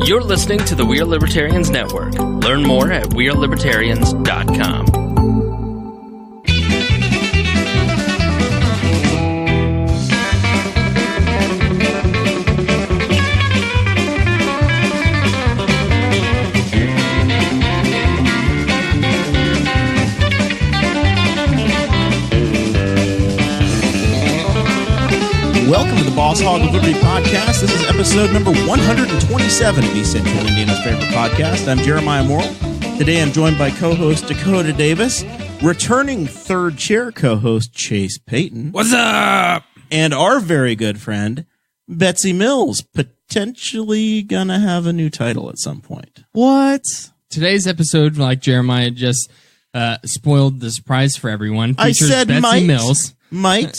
You're listening to the We Are Libertarians Network. Learn more at wearelibertarians.com. Welcome to the Boss Hog of Liberty podcast. This is episode number 127 of East Central Indiana's favorite podcast. I'm Jeremiah Morrell. Today I'm joined by co-host Dakota Davis, returning third chair co-host Chase Payton. What's up? And our very good friend, Betsy Mills, potentially gonna have a new title at some point. What? Today's episode, like Jeremiah just spoiled the surprise for everyone. I said Betsy might. Mills. Might.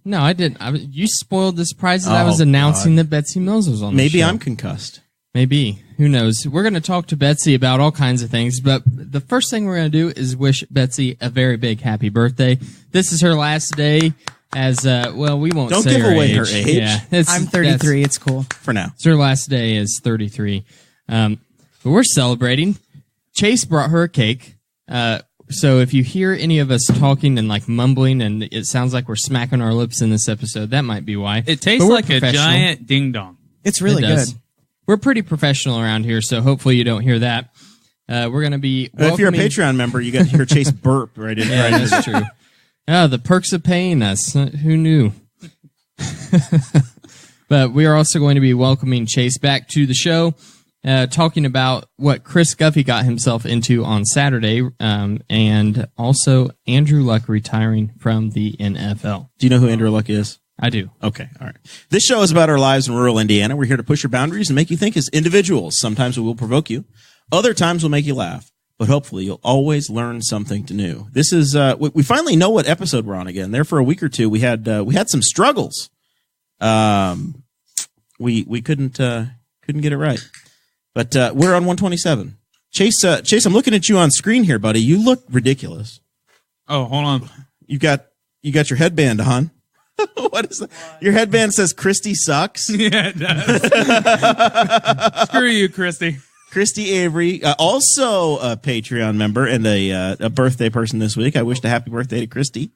No, I didn't. You spoiled the surprise that I was announcing that Betsy Mills was on the show. Maybe I'm concussed. Maybe. Who knows? We're going to talk to Betsy about all kinds of things, but the first thing we're going to do is wish Betsy a very big happy birthday. This is her last day as, well, we won't Don't say give away her age. Yeah, I'm 33. It's cool. For now. It's her last day is 33. But we're celebrating. Chase brought her a cake. So if you hear any of us talking and like mumbling and it sounds like we're smacking our lips in this episode, that might be why. It tastes like a giant ding dong. It's really good. We're pretty professional around here, so hopefully you don't hear that. We're going to be If you're a Patreon member, you got to hear Chase burp right in. Yeah, that's true. The perks of paying us. Who knew? But we are also going to be welcoming Chase back to the show. Talking about what Chris Guffey got himself into on Saturday, and also Andrew Luck retiring from the NFL. Do you know who Andrew Luck is? I do. Okay, all right. This show is about our lives in rural Indiana. We're here to push your boundaries and make you think as individuals. Sometimes we will provoke you. Other times we'll make you laugh. But hopefully you'll always learn something new. This is, we finally know what episode we're on again. There for a week or two, we had some struggles. We couldn't get it right. But we're on 127. Chase, I'm looking at you on screen here, buddy. You look ridiculous. Oh, hold on. You got your headband on. What is that? Your headband says Christy sucks. Yeah, it does. Screw you, Christy. Christy Avery, also a Patreon member and a birthday person this week. I wish a happy birthday to Christy.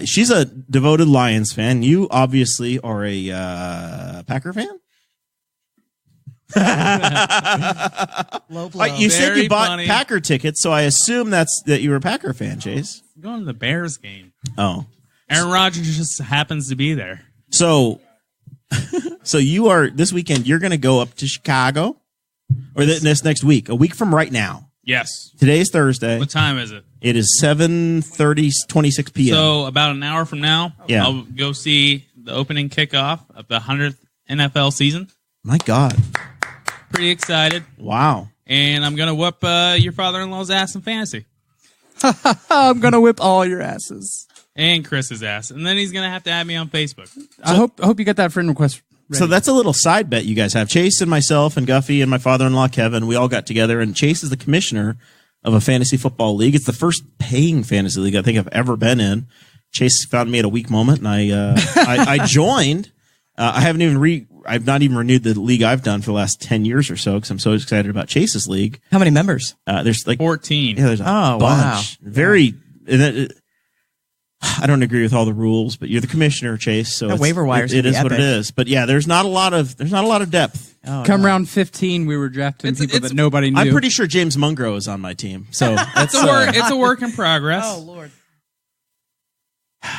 She's a devoted Lions fan. You obviously are a Packer fan. Low blow. You said Very you bought funny. Packer tickets, so I assume that you were a Packer fan, Chase. I'm going to the Bears game. Oh, Aaron Rodgers just happens to be there. so you are this weekend. You're going to go up to Chicago, or this next week, a week from right now. Yes. Today is Thursday. What time is it? It is 7:30, 26 p.m. So about an hour from now, Yeah. I'll go see the opening kickoff of the 100th NFL season. My God, Pretty excited. wow. And I'm going to whoop your father-in-law's ass in fantasy. I'm going to whip all your asses. And Chris's ass. And then he's going to have to add me on Facebook. I hope you got that friend request ready. So that's a little side bet you guys have. Chase and myself and Guffey and my father-in-law Kevin, we all got together, and Chase is the commissioner of a fantasy football league. It's the first paying fantasy league I think I've ever been in. Chase found me at a weak moment, and I joined. I've not even renewed the league I've done for the last 10 years or so because I'm so excited about Chase's league. How many members? There's like 14. Yeah, there's a Oh, bunch. wow. Very. I don't agree with all the rules, but you're the commissioner, Chase. So That waiver wire's it gonna is be what it epic. is. But yeah, there's not a lot of depth. Oh, Come no. round 15, we were drafting It's- people it's- that nobody knew. I'm pretty sure James Mungro is on my team. So that's It's a work in progress. Oh, Lord.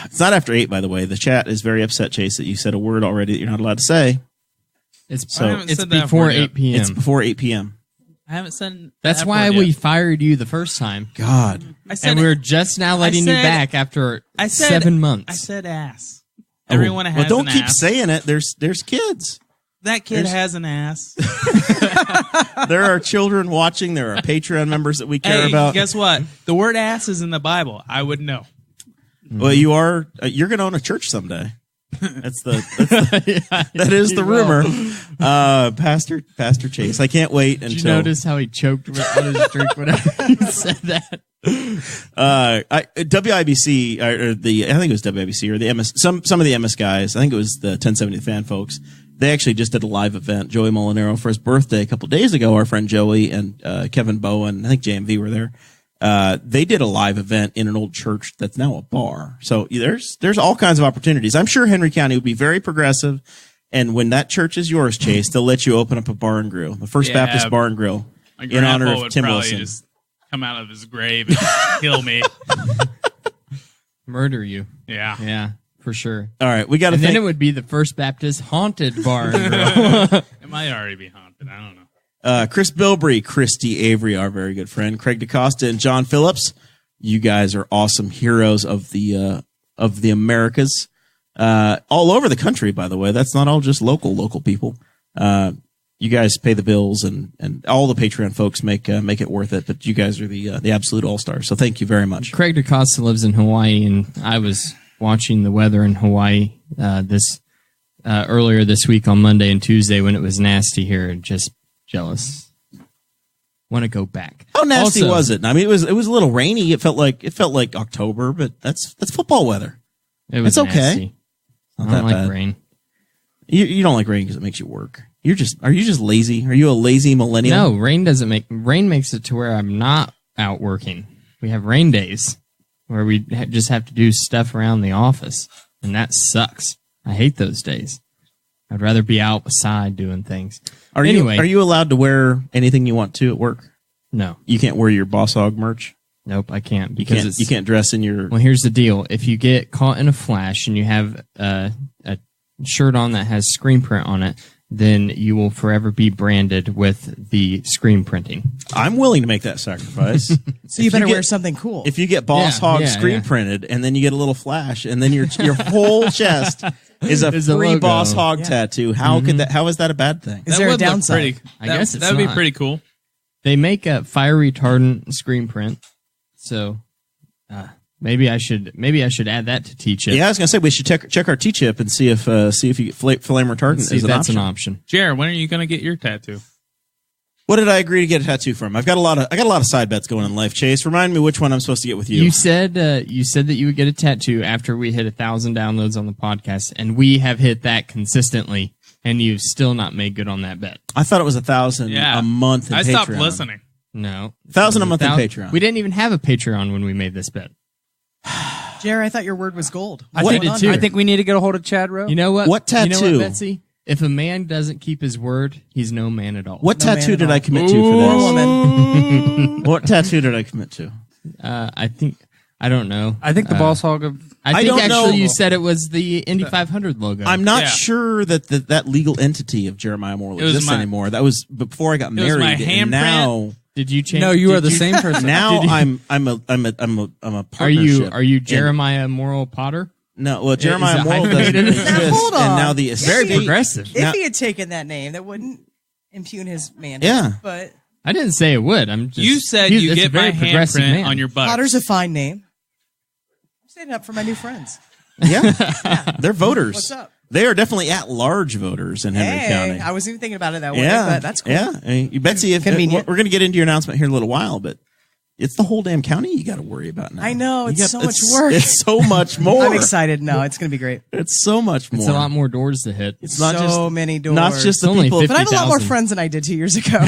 it's not after 8, by the way. The chat is very upset, Chase, that you said a word already that you're not allowed to say. It's So- I haven't it's said that before word yet. 8 p.m. It's before 8 p.m. I haven't said That's that why word we yet. fired you the first time. God. I said And we're just now letting you said- back after I said 7 months. I said ass. Everyone has Well, don't an keep ass. saying it. There's kids. That kid has an ass. There are children watching. There are Patreon members that we care Hey, about. guess what? The word ass is in the Bible. I would know. Well, you're going to own a church someday. That is the rumor. Pastor Chase. I can't wait until. Did you notice how he choked on his drink whenever he said that? WIBC or I think it was WIBC or the MS. Some of the MS guys. I think it was the 1070 fan folks they actually just did a live event, Joey Molinaro, for his birthday a couple days ago. Our friend Joey and Kevin Bowen, I think JMV were there. They did a live event in an old church that's now a bar. So there's all kinds of opportunities. I'm sure Henry County would be very progressive. And when that church is yours, Chase, they'll let you open up a bar and grill, the First Baptist Bar and Grill, in honor of Tim Wilson. Just come out of his grave and kill me. Murder you. Yeah. Yeah, for sure. All right, we got to And think. then it would be the First Baptist Haunted Bar and Grill. It might already be haunted. I don't know. Chris Bilbrey, Christy Avery, our very good friend, Craig DaCosta, and John Phillips. You guys are awesome heroes of the Americas. All over the country, by the way. That's not all just local people. You guys pay the bills, and all the Patreon folks make it worth it. But you guys are the absolute all-stars. So thank you very much. Craig DaCosta lives in Hawaii, and I was watching the weather in Hawaii earlier this week on Monday and Tuesday when it was nasty here, and just jealous. Want to go back. How nasty Also, was it? I mean, it was a little rainy. It felt like October, but that's football weather. It was It's okay. nasty. Not I don't that like bad. rain. You don't like rain because it makes you work. Are you just lazy? Are you a lazy millennial? No, rain makes it to where I'm not out working. We have rain days where we just have to do stuff around the office, and that sucks. I hate those days. I'd rather be outside doing things. Are you allowed to wear anything you want to at work? No. You can't wear your Boss Hog merch. Nope, I can't because You can't dress in your. Well, here's the deal. If you get caught in a flash and you have a shirt on that has screen print on it, then you will forever be branded with the screen printing. I'm willing to make that sacrifice. So you better wear something cool. If you get Boss Hog screen printed and then you get a little flash and then your whole chest is a free logo. Boss Hog tattoo, how is that a bad thing? Is there a would look downside? pretty- I guess it's that would be not. pretty cool. They make a fire retardant screen print, so maybe I should add that to T-Chip. Yeah, I was gonna say we should check our T-Chip and see if you get flame retardant See if is an that's option. an option. Jared, when are you going to get your tattoo? What did I agree to get a tattoo from? I got a lot of side bets going in life. Chase, remind me which one I'm supposed to get with you. You said that you would get a tattoo after we hit 1,000 downloads on the podcast, and we have hit that consistently, and you've still not made good on that bet. I thought it was 1,000 Yeah. a month in I Patreon. stopped listening. No, 1,000 a month in 1,000 Patreon. We didn't even have a Patreon when we made this bet. Jerry, I thought your word was gold. I What's did going on too. here? I think we need to get a hold of Chad Rowe. You know what? What You know tattoo? what, Betsy? If a man doesn't keep his word, he's no man at all. What No man tattoo at did all. I commit to Or for woman. this? What tattoo did I commit to? I don't know. I think the Boss Hog of... I think don't actually know. you said it was the Indy 500 logo. I'm not Yeah. sure that legal entity of Jeremiah Morrell It was exists my- anymore. That was before I got was my married. And handprint. now, Did you change? No, you are did the same person. now Did you- I'm a Are partnership. you And- Jeremiah Morrell Potter? No, well, Jeremiah it Morrell doesn't hyphenated? exist, Hold on. and now the Very estate. progressive. If Now- he had taken that name, that wouldn't impugn his man. Yeah. But I didn't say it would. I'm just. You said he's- you it's a get my very progressive handprint man. on your butt. Potter's a fine name. I'm standing up for my new friends. Yeah, they're voters. What's up? They are definitely at-large voters in Henry Hey, County. I wasn't even thinking about it that way, Yeah, but that's cool. Yeah, I mean, Betsy, Convenient. we're going to get into your announcement here in a little while, but it's the whole damn county you got to worry about now. I know, You it's got- so much work. It's so much more. I'm excited. No, it's going to be great. It's so much more. It's a lot more doors to hit. It's not so just many doors. Not just the It's only people. 50. But I have a lot more 50,000. friends than I did 2 years ago.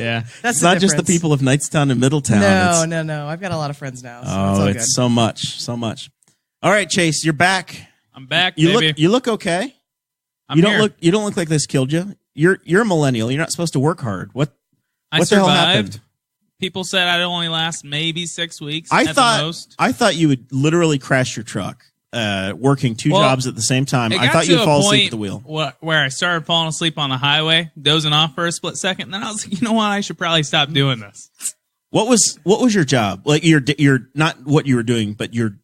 Yeah. That's It's not just the difference. people of Knightstown and Middletown. No, It's- no. I've got a lot of friends now. So it's Oh, all good. it's so much, so much. All right, Chase, you're back. I'm back, You baby. look okay. I'm you don't here. look like this killed you. You're a millennial. You're not supposed to work hard. What I what the hell survived. happened? People said I'd only last maybe 6 weeks I at thought the most. I thought you would literally crash your truck, working two Well, jobs at the same time. It I got thought to you'd a fall asleep point at the wheel. Where I started falling asleep on the highway, dozing off for a split second. And then I was like, you know what? I should probably stop doing this. What was your job? Like your not what you were doing, but your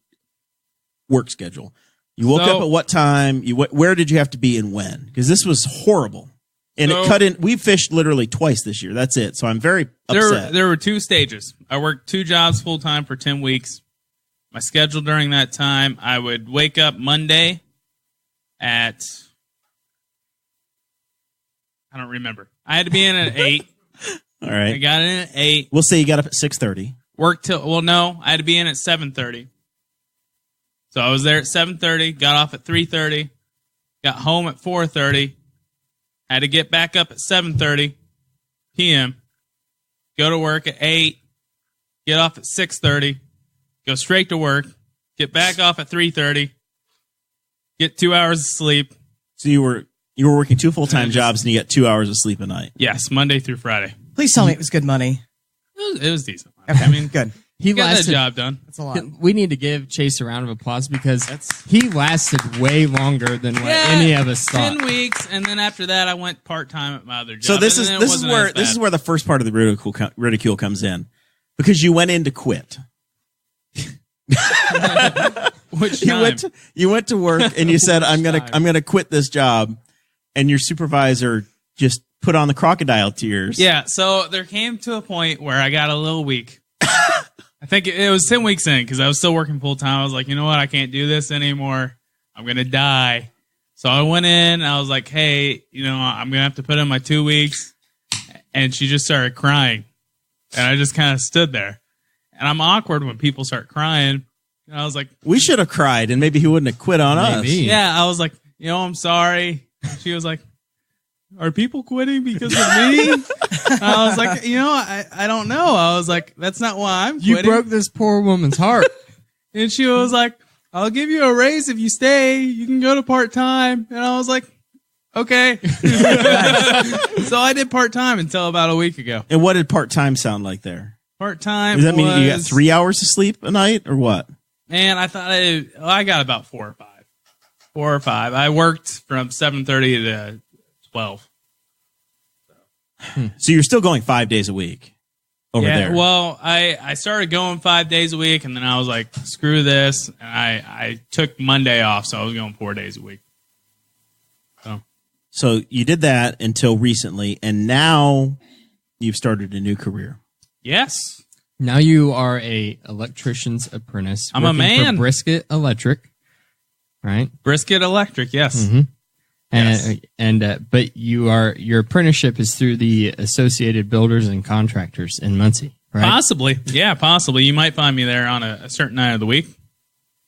work schedule. You woke So- up at what time? Where did you have to be and when? Because this was horrible, and So- it cut in. We fished literally twice this year. That's it. So I'm very upset. There were 2 stages. I worked 2 jobs full time for 10 weeks. My schedule during that time, I would wake up Monday at, I don't remember. I had to be in at 8. All I right. got in at 8. We'll say you got up at 6:30. Worked till, well, no, I had to be in at 7:30. So I was there at 7:30, got off at 3:30, got home at 4:30, Had to get back up at 7:30 p.m., go to work at 8, get off at 6:30, go straight to work, get back off at 3:30, get 2 hours of sleep. So you were working 2 full-time jobs and you get 2 hours of sleep a night. Yes, Monday through Friday. Please tell me it was good money. It was decent. Okay, I mean, good. He got the lasted. job done. That's a lot. We need to give Chase a round of applause because he lasted way longer than what any of us thought. 10 weeks, and then after that, I went part-time at my other job. So this and is then it this is wasn't where as this is bad. where the first part of the ridicule comes in, because you went in to quit. Which You time? went to work and you said, I'm gonna quit this job, and your supervisor just put on the crocodile tears. Yeah, so there came to a point where I got a little weak. I think it was 10 weeks in because I was still working full time. I was like, you know what? I can't do this anymore. I'm going to die. So I went in and I was like, hey, I'm going to have to put in my 2 weeks. And she just started crying. And I just kind of stood there. And I'm awkward when people start crying. And I was like, We should have cried, and maybe he wouldn't have quit on us. Maybe. yeah, I was like, I'm sorry. She was like, are people quitting because of me? I was like, I don't know. I was like, that's not why I'm You quitting. broke this poor woman's heart. And she was like, I'll give you a raise if you stay. You can go to part-time. And I was like, okay. So I did part-time until about a week ago. And what did part-time sound like there? Part-time Does that mean you got was- 3 hours of sleep a night, or what? Man, I thought I got about 4 or 5. 4 or 5. I worked from 7:30 to 12. So you're still going 5 days a week over there. Well, I started going 5 days a week, and then I was like, screw this. And I took Monday off, so I was going 4 days a week. So you did that until recently, and now you've started a new career. Yes. Now you are a electrician's apprentice. I'm a working man. for Brisket Electric, right? Brisket Electric, yes. Mm-hmm. Yes. But your apprenticeship is through the Associated Builders and Contractors in Muncie, right? Possibly. Yeah, possibly. You might find me there on a certain night of the week.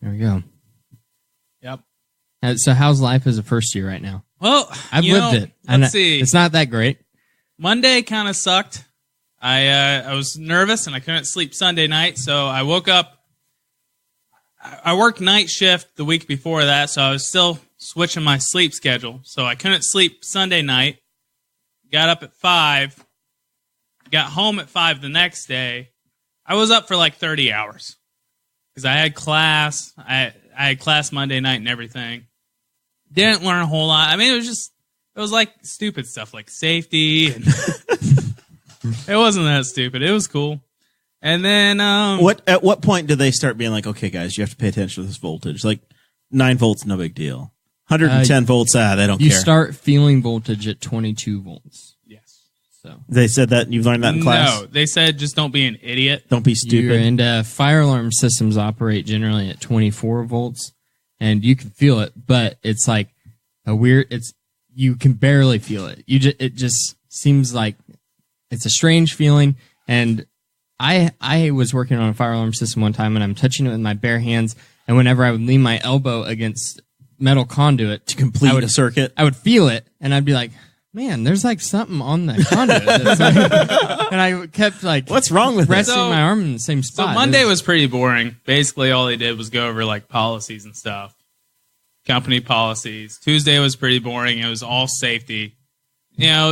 There we go. Yep. So how's life as a first year right now? Well, I've lived it. Let's see. It's not that great. Monday kind of sucked. I was nervous and I couldn't sleep Sunday night, so I woke up. I worked night shift the week before that, so I was still switching my sleep schedule. So I couldn't sleep Sunday night. Got up at 5. Got home at 5 the next day. I was up for like 30 hours because I had class. I had class Monday night and everything. Didn't learn a whole lot. I mean, it was like stupid stuff like safety. And it wasn't that stupid. It was cool. And then At what point do they start being like, okay, guys, you have to pay attention to this voltage? Like 9 volts, no big deal. 110 volts, they don't You care. start feeling voltage at 22 volts. yes. So They said that you've learned that in class. No, they said just don't be an idiot. Don't be you're stupid. and fire alarm systems operate generally at 24 volts, and you can feel it, but it's like you can barely feel it. It just seems like it's a strange feeling. And I was working on a fire alarm system one time, and I'm touching it with my bare hands, and whenever I would lean my elbow against metal conduit To complete a circuit. I would feel it, and I'd be like, man, there's like something on the conduit. That's like, and I kept like, What's wrong with it? resting So- my arm in the same So spot. Monday was pretty boring. Basically, all they did was go over like policies and stuff, company policies. Tuesday was pretty boring. It was all safety,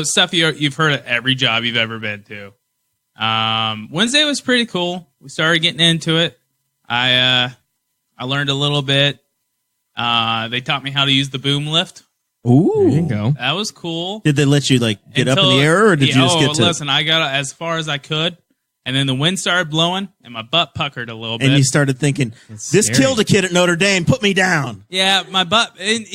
stuff you've heard at every job you've ever been to. Wednesday was pretty cool. We started getting into it. I learned a little bit. They taught me how to use the boom lift. Ooh. There you go. That was cool. Did they let you like get up in Until- the air, or did you just get to? Listen, I got as far as I could, and then the wind started blowing, and my butt puckered a little bit. And you started thinking, "This scary. killed a kid at Notre Dame. Put me down." Yeah, my butt. And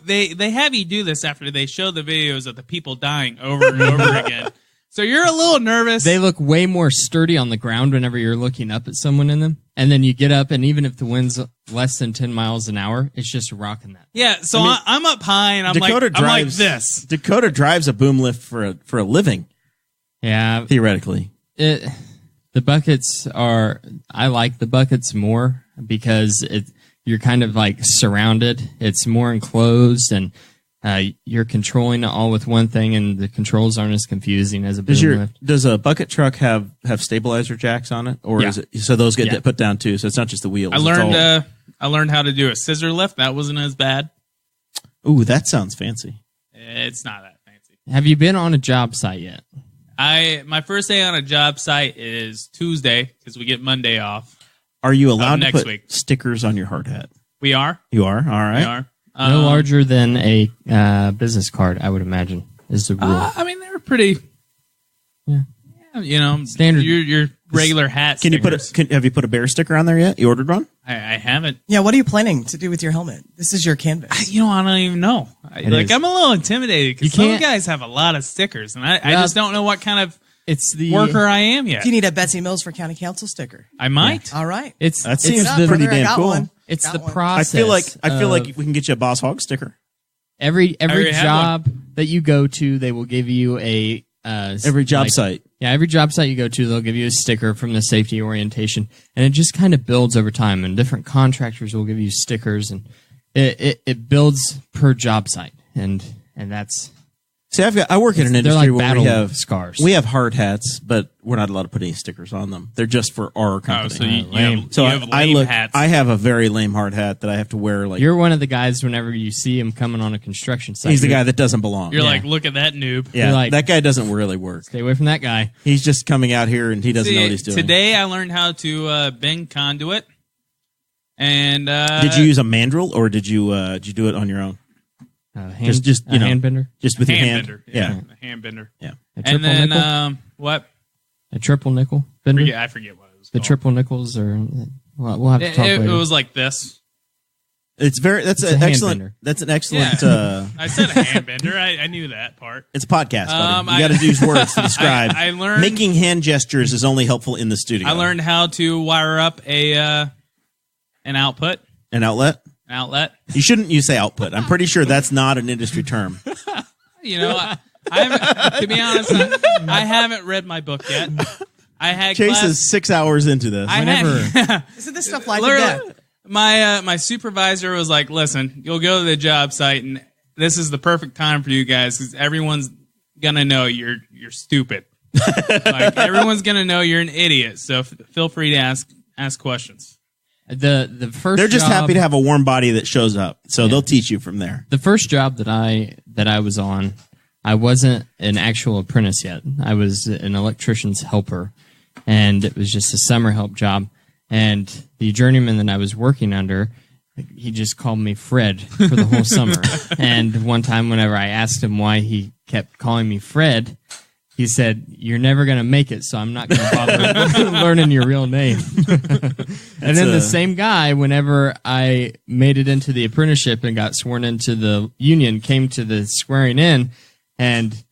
they have you do this after they show the videos of the people dying over and over again. So you're a little nervous. They look way more sturdy on the ground whenever you're looking up at someone in them. And then you get up, and even if the wind's less than 10 miles an hour, it's just rocking that. Yeah, so I'm up high, and I'm Dakota like drives this. Dakota drives a boom lift for a living, Yeah. theoretically. The buckets I like the buckets more because you're kind of like surrounded. It's more enclosed, and you're controlling it all with one thing, and the controls aren't as confusing as a boom lift. Does a bucket truck have stabilizer jacks on it, or Yeah. is it so those get put down too? So it's not just the wheels. I learned how to do a scissor lift. That wasn't as bad. Ooh, that sounds fancy. It's not that fancy. Have you been on a job site yet? My first day on a job site is Tuesday because we get Monday off. Are you allowed to next put week. stickers on your hard hat? We are. You are. All right. We are. No larger than a business card, I would imagine, is the rule. I mean, they were pretty. Yeah. You know, Standard. Your regular hat. Can you put have you put a bear sticker on there yet? You ordered one? I haven't. Yeah, what are you planning to do with your helmet? This is your canvas. I don't even know. is. I'm a little intimidated because You can't- some guys have a lot of stickers, and I just don't know what kind of It's the worker I am yet. Do you need a Betsy Mills for County Council sticker? I might. All right. It's That it's seems Not the pretty brother, I damn got cool. one. it's Got the one. I process. feel like we can get you a Boss Hog sticker. every already had job that you go to, they will give you a Every job site. Yeah, every job site you go to, they'll give you a sticker from the safety orientation, and it just kind of builds over time. And different contractors will give you stickers, and it builds per job site, and that's See, I work in an they're industry like where battle we have scars. We have hard hats, but we're not allowed to put any stickers on them. They're just for our company. Oh, so you lame. have, So you have I lame look. hats. I have a very lame hard hat that I have to wear. Like You're one of the guys. Whenever you see him coming on a construction site, he's the you're- guy that doesn't belong. You're Yeah. like, look at that noob. yeah, you're like- that guy doesn't really work. Stay away from that guy. He's just coming out here and he doesn't know what he's doing. Today I learned how to bend conduit. And Did you use a mandrel or did you do it on your own? Hand, Just, you know, hand bender, Just with your hand hand? bender? Yeah. A hand bender. Yeah. a And triple then nickel, what? a triple nickel bender. I forget what it was. The called. triple nickels, or we'll have to talk It later. was like this. It's very. That's It's a an hand excellent. bender. That's an excellent. I said a hand bender. I knew that part. It's a podcast, buddy. You I- got to use words to describe. I learned- making hand gestures is only helpful in the studio. I learned how to wire up an output, an outlet. an outlet. You shouldn't use say output. I'm pretty sure that's not an industry term. You know, I haven't, to be honest, I haven't read my book yet. I had Chase class, is 6 hours into this. Isn't this stuff life and Literally, death? my supervisor was like, "Listen, you'll go to the job site, and this is the perfect time for you guys because everyone's gonna know you're stupid. Like everyone's gonna know you're an idiot. So feel free to ask questions." the first. They're just job- happy to have a warm body that shows up, so they'll teach you from there. The first job that I was on, I wasn't an actual apprentice yet. I was an electrician's helper, and it was just a summer help job. And the journeyman that I was working under, he just called me Fred for the whole summer. And one time, whenever I asked him why he kept calling me Fred, he said, "You're never going to make it, so I'm not going to bother learning your real name." And then the same guy, whenever I made it into the apprenticeship and got sworn into the union, came to the swearing in and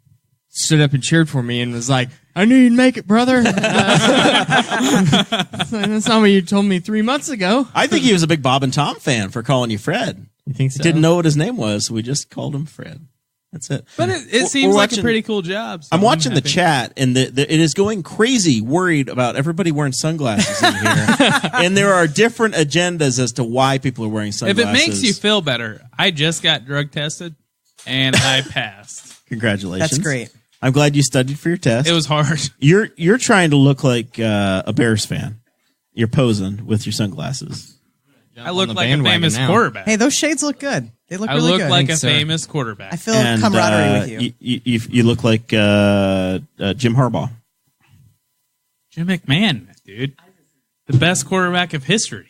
stood up and cheered for me and was like, "I knew you'd make it, brother." That's not what you told me 3 months ago. I think he was a big Bob and Tom fan for calling you Fred. You think so? Didn't know what his name was, so we just called him Fred. That's it. But it We're seems like watching- a pretty cool job. So I'm watching the happy. chat, and it is going crazy, worried about everybody wearing sunglasses in here. And there are different agendas as to why people are wearing If sunglasses. it makes you feel better, I just got drug tested and I passed. Congratulations. That's great. I'm glad you studied for your test. It was hard. You're trying to look like a Bears fan. You're posing with your sunglasses. I look the like a bandwagon famous now. quarterback. Hey, those shades look good. They look I really look good. like a Thanks, sir. famous quarterback. I feel camaraderie with you. You look like Jim Harbaugh. Jim McMahon, dude. The best quarterback of history.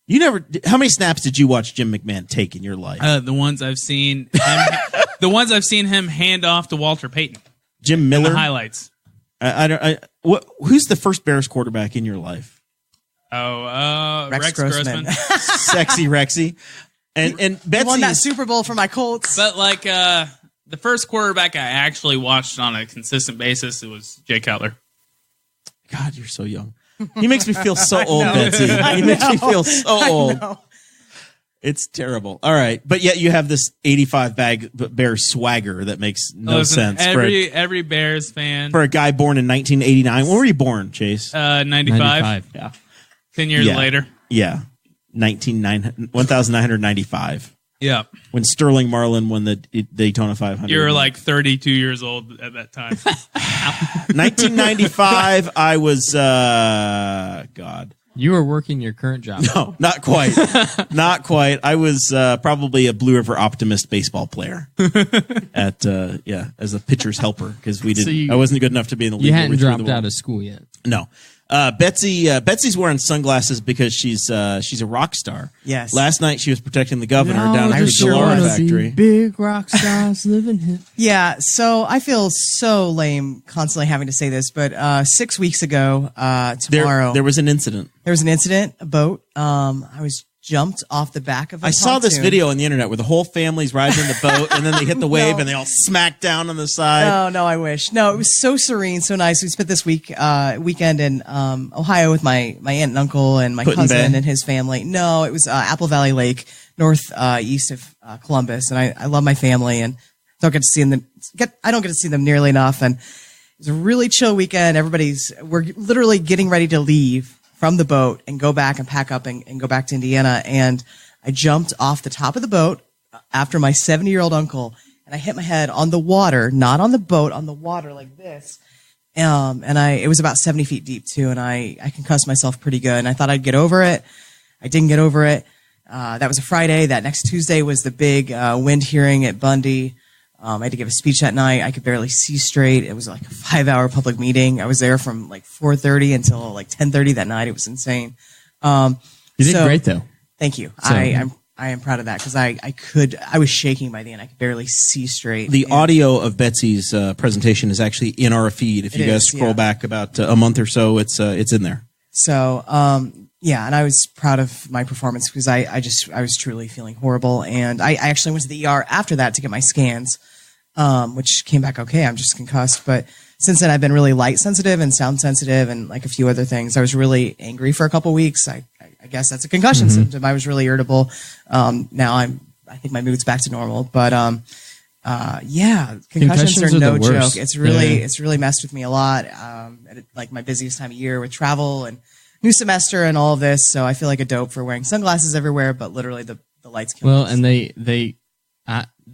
You never. How many snaps did you watch Jim McMahon take in your life? The ones I've seen him hand off to Walter Payton. Jim The Miller. highlights. Who's the first Bears quarterback in your life? Rex Grossman. Grossman. Sexy Rexy. And I won that Betsy. Super Bowl for my Colts. But like the first quarterback I actually watched on a consistent basis, it was Jay Cutler. God, you're so young. He makes me feel so old, know. Betsy. He makes me feel so old. No. It's terrible. All right, but yet you have this 85 bag Bears swagger that makes no Listen, sense Every Bears fan. for a guy born in 1989. When were you born, Chase? 95. Yeah. 10 years Yeah. later. Yeah. 1995. Yeah. when Sterling Marlin won the Daytona 500. You were like 32 years old at that time. 1995. I was God. You were working your current job. No, not quite. Not quite. I was probably a Blue River Optimist baseball player at as a pitcher's helper because we didn't. So I wasn't good enough to be in the league. You where hadn't we threw the dropped ball. out of school yet. No. Betsy's wearing sunglasses because she's a rock star. Yes. Last night she was protecting the governor down at I the sure Delora wanna factory. Big rock stars living here. Yeah, so I feel so lame constantly having to say this, but 6 weeks ago, tomorrow, There was an incident. there was an incident, a boat. I was jumped off the back of a I saw this pontoon. video on the internet where the whole family's riding in the boat and then they hit the wave and they all smack down on the side. No, I wish. No, it was so serene, so nice. We spent this weekend in Ohio with my aunt and uncle and my Put-in-Bay? cousin and his family. No, it was Apple Valley Lake, east of Columbus, and I love my family and don't get to see them. I don't get to see them nearly enough, and it was a really chill weekend. We're literally getting ready to leave from the boat and go back and pack up and go back to Indiana, and I jumped off the top of the boat after my 70-year-old uncle. And I hit my head on the water, not on the boat, on the water like this. It was about 70 feet deep too. And I concussed myself pretty good. And I thought I'd get over it. I didn't get over it. That was a Friday. That next Tuesday was the big wind hearing at Bundy. I had to give a speech that night. I could barely see straight. It was like a 5-hour public meeting. I was there from like 4:30 until like 10:30 that night. It was insane. You did great though. Thank you. So- I am proud of that because I was shaking by the end. I could barely see straight. The And- audio of Betsy's presentation is actually in our feed. If you It guys is, scroll yeah. back about a month or so, it's in there. So, and I was proud of my performance because I was truly feeling horrible. And I actually went to the ER after that to get my scans, which came back okay. I'm just concussed. But since then, I've been really light sensitive and sound sensitive and like a few other things. I was really angry for a couple weeks. I guess that's a concussion symptom. I was really irritable. Now I think my mood's back to normal. But concussions are are no the worst. joke. It's really messed with me a lot. At like my busiest time of year with travel and new semester and all of this. So I feel like a dope for wearing sunglasses everywhere, but literally the lights kill Well, me. and they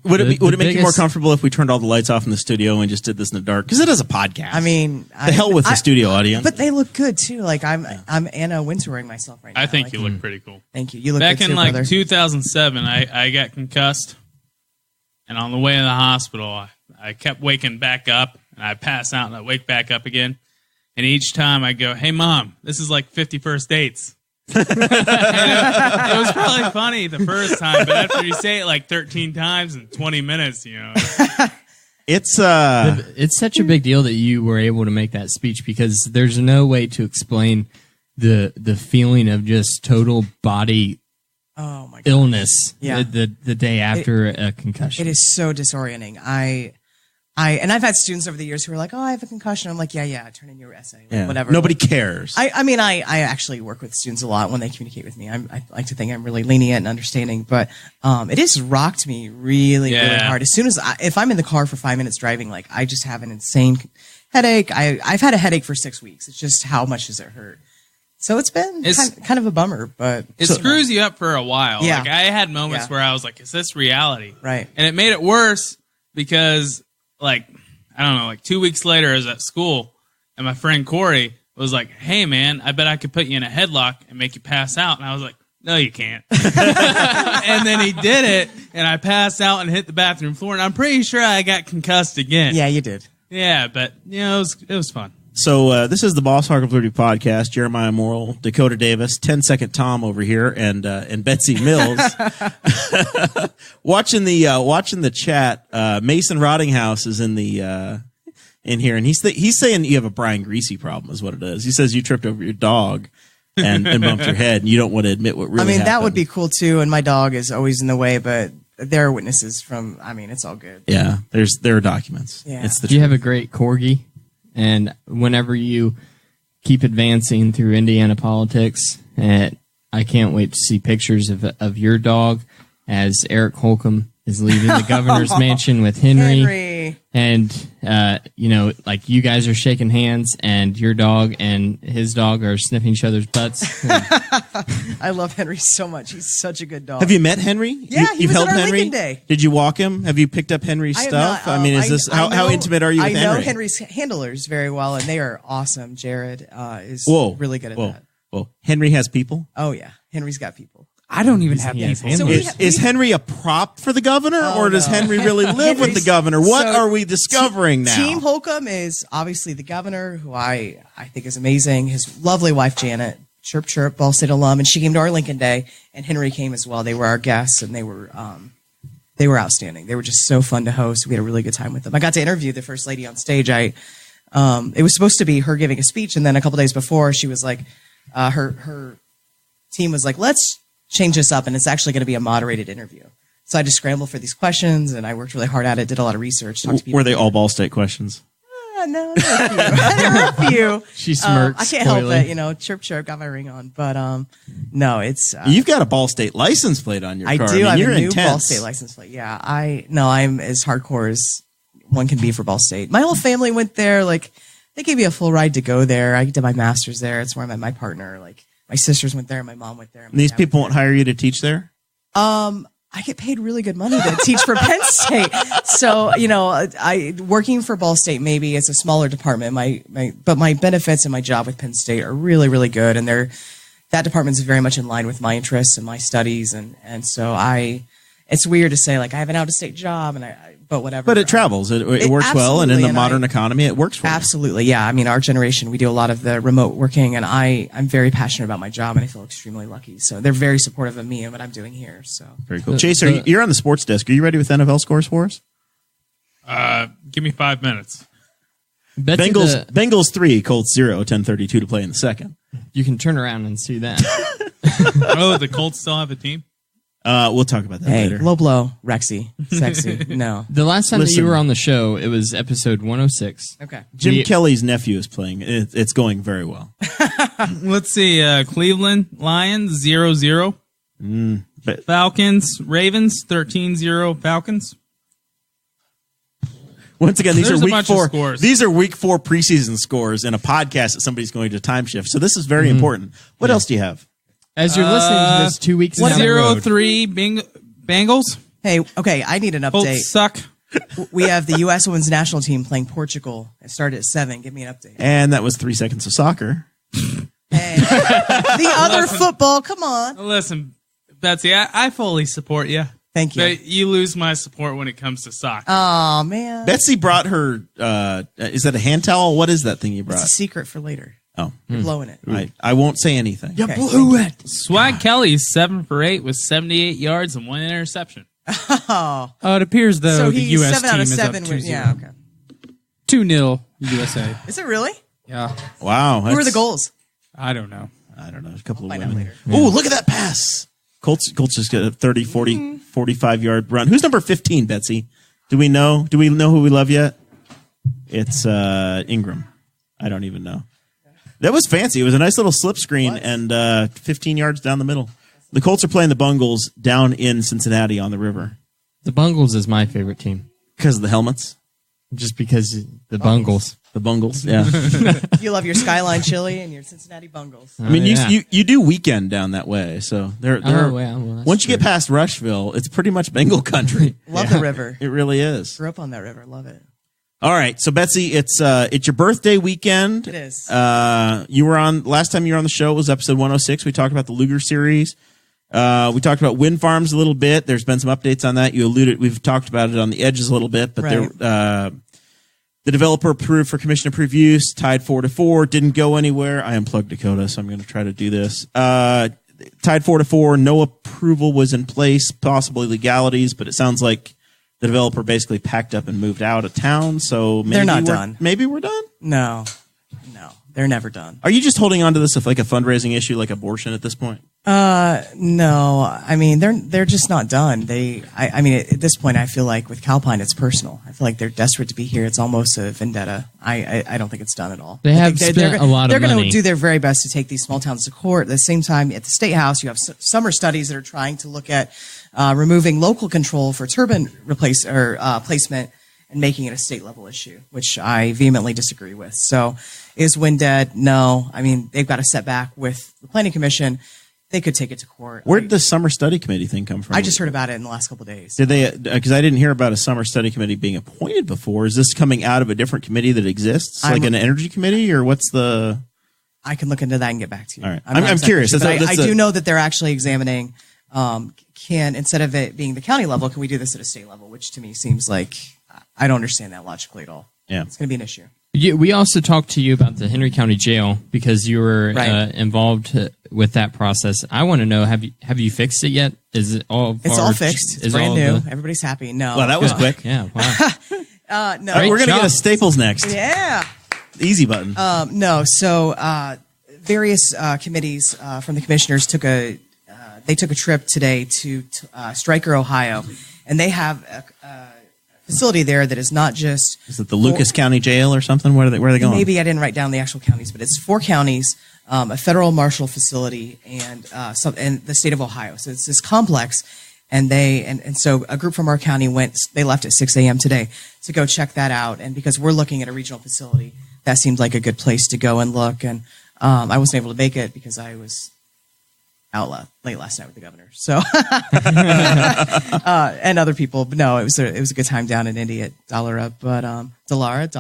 Would it make you more biggest- comfortable if we turned all the lights off in the studio and just did this in the dark? Because it is a podcast. I mean, the hell with the studio audience. But they look good too. Like I'm Anna Windsoring myself right now. I think Like, you look pretty cool. Thank you. You look Back good in too, like brother. 2007, I got concussed, and on the way to the hospital, I kept waking back up, and I pass out, and I wake back up again. And each time I go, "Hey, Mom, this is like 51st dates." And it was probably funny the first time, but after you say it like 13 times in 20 minutes, it's It's such a big deal that you were able to make that speech because there's no way to explain the feeling of just total body Oh my god. illness Yeah. the day after a concussion. It is so disorienting. And I've had students over the years who are like, "Oh, I have a concussion." I'm like, "Yeah, turn in your essay, yeah. whatever." Nobody cares. I mean, I actually work with students a lot when they communicate with me. I like to think I'm really lenient and understanding, but it has rocked me really hard. As soon as if I'm in the car for 5 minutes driving, like I just have an insane headache. I've had a headache for 6 weeks. It's just how much does it hurt? So it's been kind of a bummer, but it screws you up for a while. Yeah. Like I had moments Yeah. where I was like, "Is this reality?" Right. And it made it worse because, like, I don't know, like 2 weeks later, I was at school, and my friend Corey was like, "Hey, man, I bet I could put you in a headlock and make you pass out." And I was like, "No, you can't." And then he did it, and I passed out and hit the bathroom floor, and I'm pretty sure I got concussed again. yeah, you did. Yeah, but it was fun. So this is the Boss Hog of Liberty podcast. Jeremiah Morrell, Dakota Davis, 10-second Tom over here, and Betsy Mills. watching the chat. Mason Rottinghouse is in here, and he's saying you have a Brian Greasy problem, is what it is. He says you tripped over your dog and bumped your head, and you don't want to admit what really happened. That would be cool too. And my dog is always in the way, but there are witnesses from. I mean, it's all good. Yeah, there are documents. Yeah. It's the You truth. have a great corgi, and whenever you keep advancing through Indiana politics, I can't wait to see pictures of your dog as Eric Holcomb is leaving the governor's mansion with Henry. Henry. And, like you guys are shaking hands and your dog and his dog are sniffing each other's butts. I love Henry so much. He's such a good dog. Have you met Henry? Yeah, he You've was held at our Henry. Lincoln Day. Did you walk him? Have you picked up Henry's I have stuff? not, I mean, is this how intimate are you with Henry? I know Henry's handlers very well, and they are awesome. Jared is really good at that. Whoa, Henry has people? Oh yeah, Henry's got people. I don't even have He has people. So handlers. Is Henry a prop for the governor, or does no. Henry really live with the Henry's- governor? What so are we discovering now? Team Holcomb is obviously the governor, who I think is amazing. His lovely wife Janet, chirp chirp, Ball State alum, and she came to our Lincoln Day, and Henry came as well. They were our guests, and they were outstanding. They were just so fun to host. We had a really good time with them. I got to interview the first lady on stage. It was supposed to be her giving a speech, and then a couple days before, she was like, her team was like, let's change this up, and it's actually going to be a moderated interview. So I just scrambled for these questions, and I worked really hard at it, did a lot of research. Talked to people. Were they all Ball State questions? No, there were a few. There were a few. She smirks. I can't help coyly. it, chirp chirp, got my ring on. But no, it's You've got a Ball State license plate on your I car. do. I have you're a new intense. Ball State license plate. Yeah, I'm as hardcore as one can be for Ball State. My whole family went there. Like, they gave me a full ride to go there. I did my master's there. It's where I met my partner. Like, my sisters went there. My mom went there. And these people won't hire you to teach there? I get paid really good money to teach for Penn State. So, I working for Ball State, maybe it's a smaller department. But my benefits and my job with Penn State are really, really good. And that department is very much in line with my interests and my studies. And so it's weird to say, like, I have an out of state job but whatever. But it travels. It works well. And in the absolutely, modern economy, it works for you. Absolutely. Yeah. I mean, our generation, we do a lot of the remote working, and I'm very passionate about my job, and I feel extremely lucky. So they're very supportive of me and what I'm doing here. So Very cool. Chase, you're on the sports desk. Are you ready with NFL scores for us? Give me 5 minutes. Betsy, Bengals 3, Colts 0, 10:32 to play in the second. you can turn around and see that. Oh, the Colts still have a team? We'll talk about that hey, later. low blow, Rexy, sexy. No. The last time that Listen. you were on the show, it was episode 106. Okay. Jim Kelly's nephew is playing. It's going very well. Let's see. Cleveland Lions 0-0. But Falcons Ravens 13-0 Falcons. once again, these There's are a week bunch of 4. scores. These are week 4 preseason scores in a podcast that somebody's going to time shift. So this is very important. What else do you have? As you're listening to this 2 weeks down the road, 0-3 Bengals. Hey, okay, I need an update. Colts suck. We have the U.S. women's national team playing Portugal. It started at 7. Give me an update. And that was 3 seconds of soccer. Hey. The other football, come on. Listen, Betsy, I fully support you. Thank you. But you lose my support when it comes to soccer. Oh, man. Betsy brought her. Is that a hand towel? What is that thing you brought? It's a secret for later. Oh, You're blowing it. I won't say anything. Okay. blew it. Swag Kelly's 7 for 8 with 78 yards and 1 interception. Oh. It appears though So the he's U.S. 7 out team of is 7. up 2-0. Yeah, okay. 2-0 USA. Is it really? Yeah, Wow. Who were the goals? I don't know. I don't know. A couple of Find out women. later. Oh, look at that pass. Colts just got a 30, 40, 45-yard run. Who's number 15, Betsy? Do we know who we love yet? It's Ingram. I don't even know. That was fancy. It was a nice little slip screen and 15 yards down the middle. The Colts are playing the Bungles down in Cincinnati on the river. The Bungles is my favorite team. Because of the helmets? Just because the Bungles. The Bungles, yeah. You love your Skyline chili and your Cincinnati Bungles. I mean, yeah. you do weekend down that way, so they're Oh, yeah, well, that's once you get true. past Rushville, it's pretty much Bengal country. Love the river. It really is. Grew up on that river. Love it. All right, so Betsy, it's your birthday weekend. It is. You were on last time you were on the show was episode 106. We talked about the Luger series. We talked about wind farms a little bit. There's been some updates on that. We've talked about it on the edges a little bit, but Right. the developer approved for commission approved use, tied 4-4, didn't go anywhere. I unplugged Dakota, so I'm going to try to do this. Tied 4-4, no approval was in place, possibly legalities, but it sounds like the developer basically packed up and moved out of town. So maybe They're not we're done. Maybe we're done. No. They're never done. Are you just holding on to this like a fundraising issue, like abortion at this point? No, I mean, they're just not done. I mean, at this point, I feel like with Calpine, it's personal. I feel like they're desperate to be here. It's almost a vendetta. I don't think it's done at all. They have spent a lot of They're going money. to do their very best to take these small towns to court. At the same time, at the State House, you have summer studies that are trying to look at removing local control for turbine placement and making it a state level issue, which I vehemently disagree with. So, is Wind dead? No. I mean, they've got a setback with the Planning Commission. They could take it to court. Where did the summer study committee thing come from? I just heard about it in the last couple of days. Did they? Because I didn't hear about a summer study committee being appointed before. Is this coming out of a different committee that exists, like an energy committee, or what's the? I can look into that and get back to you. All right. I'm I'm curious. Sure, but I do know that they're actually examining. Instead of it being the county level, can we do this at a state level? Which to me seems like I don't understand that logically at all. Yeah, it's going to be an issue. We also talked to you about the Henry County Jail because you were involved with that process. I want to know, have you fixed it yet? Is it all? It's all fixed. It's brand new. Everybody's happy. No. Well, that was quick. Yeah. Wow. No. All right, we're going to get a Staples next. Yeah. Easy button. No. So various committees from the commissioners took a trip today to Stryker, Ohio, and they have a facility there that is not just. Is it the Lucas County Jail or something? Where are they going? Maybe I didn't write down the actual counties, but it's 4 counties, a federal marshal facility, and the state of Ohio. So it's this complex, and so a group from our county they left at 6 a.m. today to go check that out, and because we're looking at a regional facility, that seemed like a good place to go and look, and I wasn't able to make it because I was out late last night with the governor, so and other people. But no, it was a good time down in Indy at Dallara. But Dallara.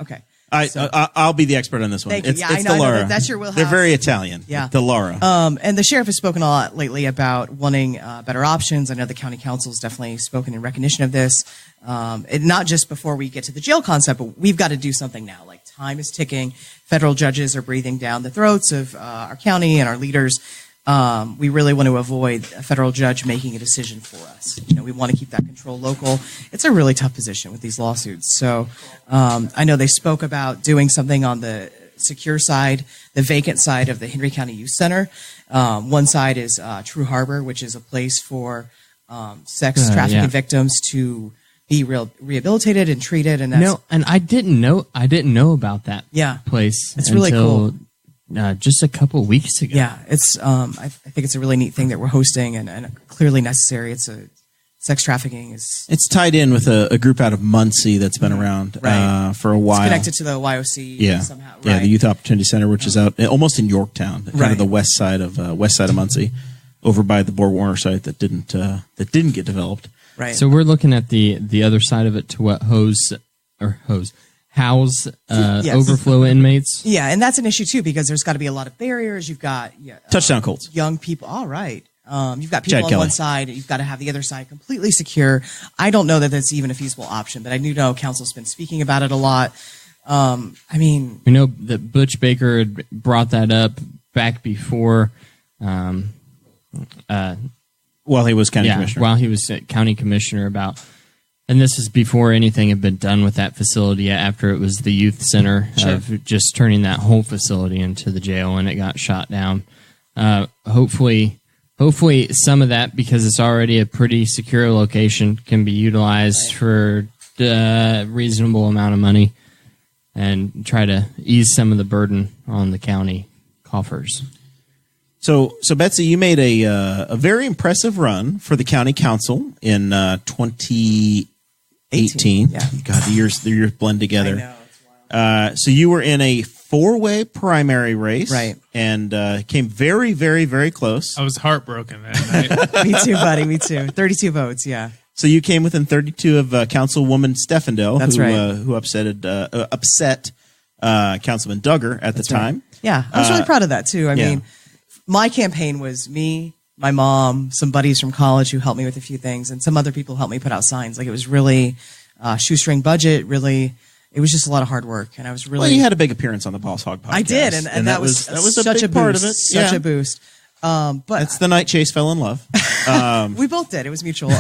Okay, I'll be the expert on this one. Thank you. It's I know Dallara. that's your wheelhouse. They're very Italian. Yeah, Dallara. And the sheriff has spoken a lot lately about wanting better options. I know the county council has definitely spoken in recognition of this. And not just before we get to the jail concept, but we've got to do something now. Like, time is ticking. Federal judges are breathing down the throats of our county and our leaders. We really want to avoid a federal judge making a decision for us. We want to keep that control local. It's a really tough position with these lawsuits. So I know they spoke about doing something on the secure side, the vacant side of the Henry County Youth Center. One side is True Harbor, which is a place for sex trafficking victims to be rehabilitated and treated. And I didn't know about that place. It's really cool. Just a couple of weeks ago. Yeah, it's I think it's a really neat thing that we're hosting and clearly necessary. Sex trafficking is. It's tied in with a group out of Muncie that's been around for a while. It's connected to the YOC somehow. Right? Yeah, the Youth Opportunity Center, which is out almost in Yorktown, kind of the west side of Muncie, over by the Borg Warner site that didn't get developed. Right. So we're looking at the other side of it to what house overflow inmates. Yeah, and that's an issue too because there's got to be a lot of barriers. You've got touchdown Colts, young people. All right. You've got people on one side. You've got to have the other side completely secure. I don't know that that's even a feasible option, but I do know council's been speaking about it a lot. I mean, we know that Butch Baker had brought that up back before. While he was county commissioner. While he was county commissioner and this is before anything had been done with that facility, after it was the youth center of just turning that whole facility into the jail, and it got shot down. Hopefully some of that, because it's already a pretty secure location, can be utilized for a reasonable amount of money and try to ease some of the burden on the county coffers. So Betsy, you made a very impressive run for the county council in 2018. Yeah. God, the years blend together. I know, it's wild. So you were in a 4-way primary race, right? And came very, very, very close. I was heartbroken that night. Me too, buddy. Me too. 32 votes. Yeah. So you came within 32 of Councilwoman Steffendale, who upset Councilman Duggar at the time. Yeah, I was really proud of that too. I mean, my campaign was me, my mom, some buddies from college who helped me with a few things, and some other people helped me put out signs. Like, it was really shoestring budget. Really, it was just a lot of hard work, and I was really. Well, you had a big appearance on the Boss Hog podcast. I did, and that was such a big part of it. Such a boost. But it's the night Chase fell in love. We both did. It was mutual.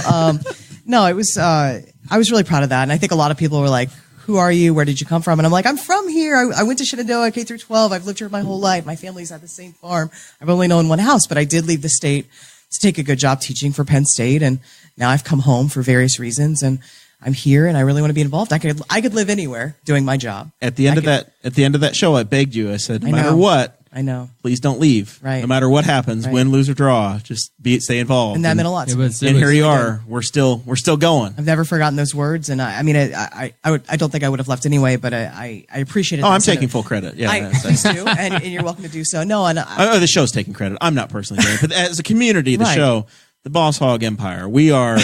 No, it was. I was really proud of that, and I think a lot of people were like, who are you? Where did you come from? And I'm like, I'm from here. I went to Shenandoah K through 12. I've lived here my whole life. My family's at the same farm. I've only known one house, but I did leave the state to take a good job teaching for Penn State. And now I've come home for various reasons, and I'm here, and I really want to be involved. I could live anywhere doing my job. At the end of that show, I begged you. I said, no matter what, I know. please don't leave. Right. No matter what happens, win, lose, or draw, just stay involved. And that meant a lot to me. And here you are. We're still going. I've never forgotten those words, and I don't think I would have left anyway, but I appreciate it. Oh, I'm taking full credit. Yeah, please do, and you're welcome to do so. No, and the show's taking credit. I'm not personally doing it, but as a community, the Right. show, the Boss Hog Empire, we are